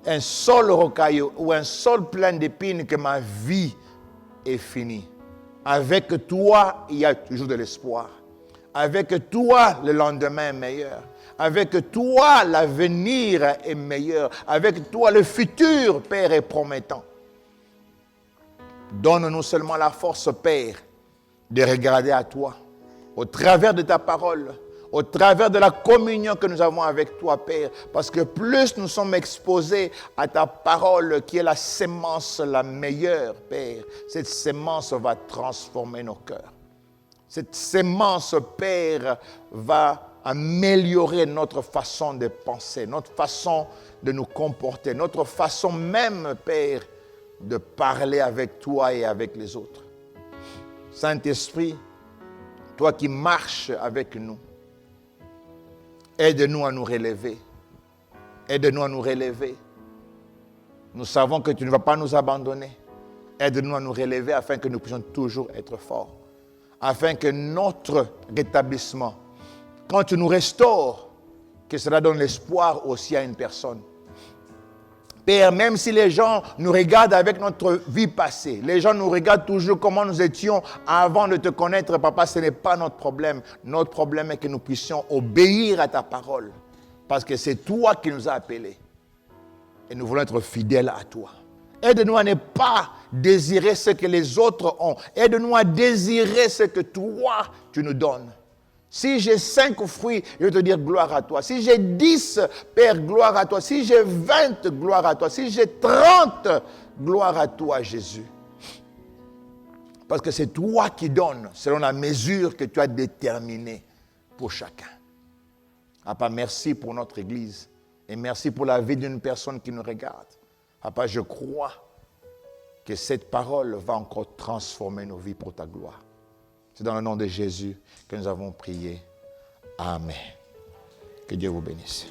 un sol rocailleux, ou un sol plein d'épines, que ma vie est finie. Avec toi, il y a toujours de l'espoir. Avec toi, le lendemain est meilleur. Avec toi, l'avenir est meilleur. Avec toi, le futur, Père, est promettant. Donne-nous seulement la force, Père, de regarder à toi, au travers de ta parole, au travers de la communion que nous avons avec toi, Père, parce que plus nous sommes exposés à ta parole, qui est la sémence la meilleure, Père, cette sémence va transformer nos cœurs. Cette sémence, Père, va améliorer notre façon de penser, notre façon de nous comporter, notre façon même, Père, de parler avec toi et avec les autres. Saint-Esprit, toi qui marches avec nous, aide-nous à nous relever. Aide-nous à nous relever. Nous savons que tu ne vas pas nous abandonner. Aide-nous à nous relever afin que nous puissions toujours être forts. Afin que notre rétablissement, quand tu nous restaures, que cela donne l'espoir aussi à une personne. Père, même si les gens nous regardent avec notre vie passée, les gens nous regardent toujours comment nous étions avant de te connaître, Papa, ce n'est pas notre problème. Notre problème est que nous puissions obéir à ta parole. Parce que c'est toi qui nous as appelés. Et nous voulons être fidèles à toi. Aide-nous à ne pas désirer ce que les autres ont. Aide-nous à désirer ce que toi, tu nous donnes. Si j'ai 5 fruits, je vais te dire gloire à toi. Si j'ai 10, Père, gloire à toi. Si j'ai 20, gloire à toi. Si j'ai 30, gloire à toi, Jésus. Parce que c'est toi qui donnes selon la mesure que tu as déterminée pour chacun. Papa, merci pour notre Église. Et merci pour la vie d'une personne qui nous regarde. Papa, je crois que cette parole va encore transformer nos vies pour ta gloire. C'est dans le nom de Jésus que nous avons prié. Amen. Que Dieu vous bénisse.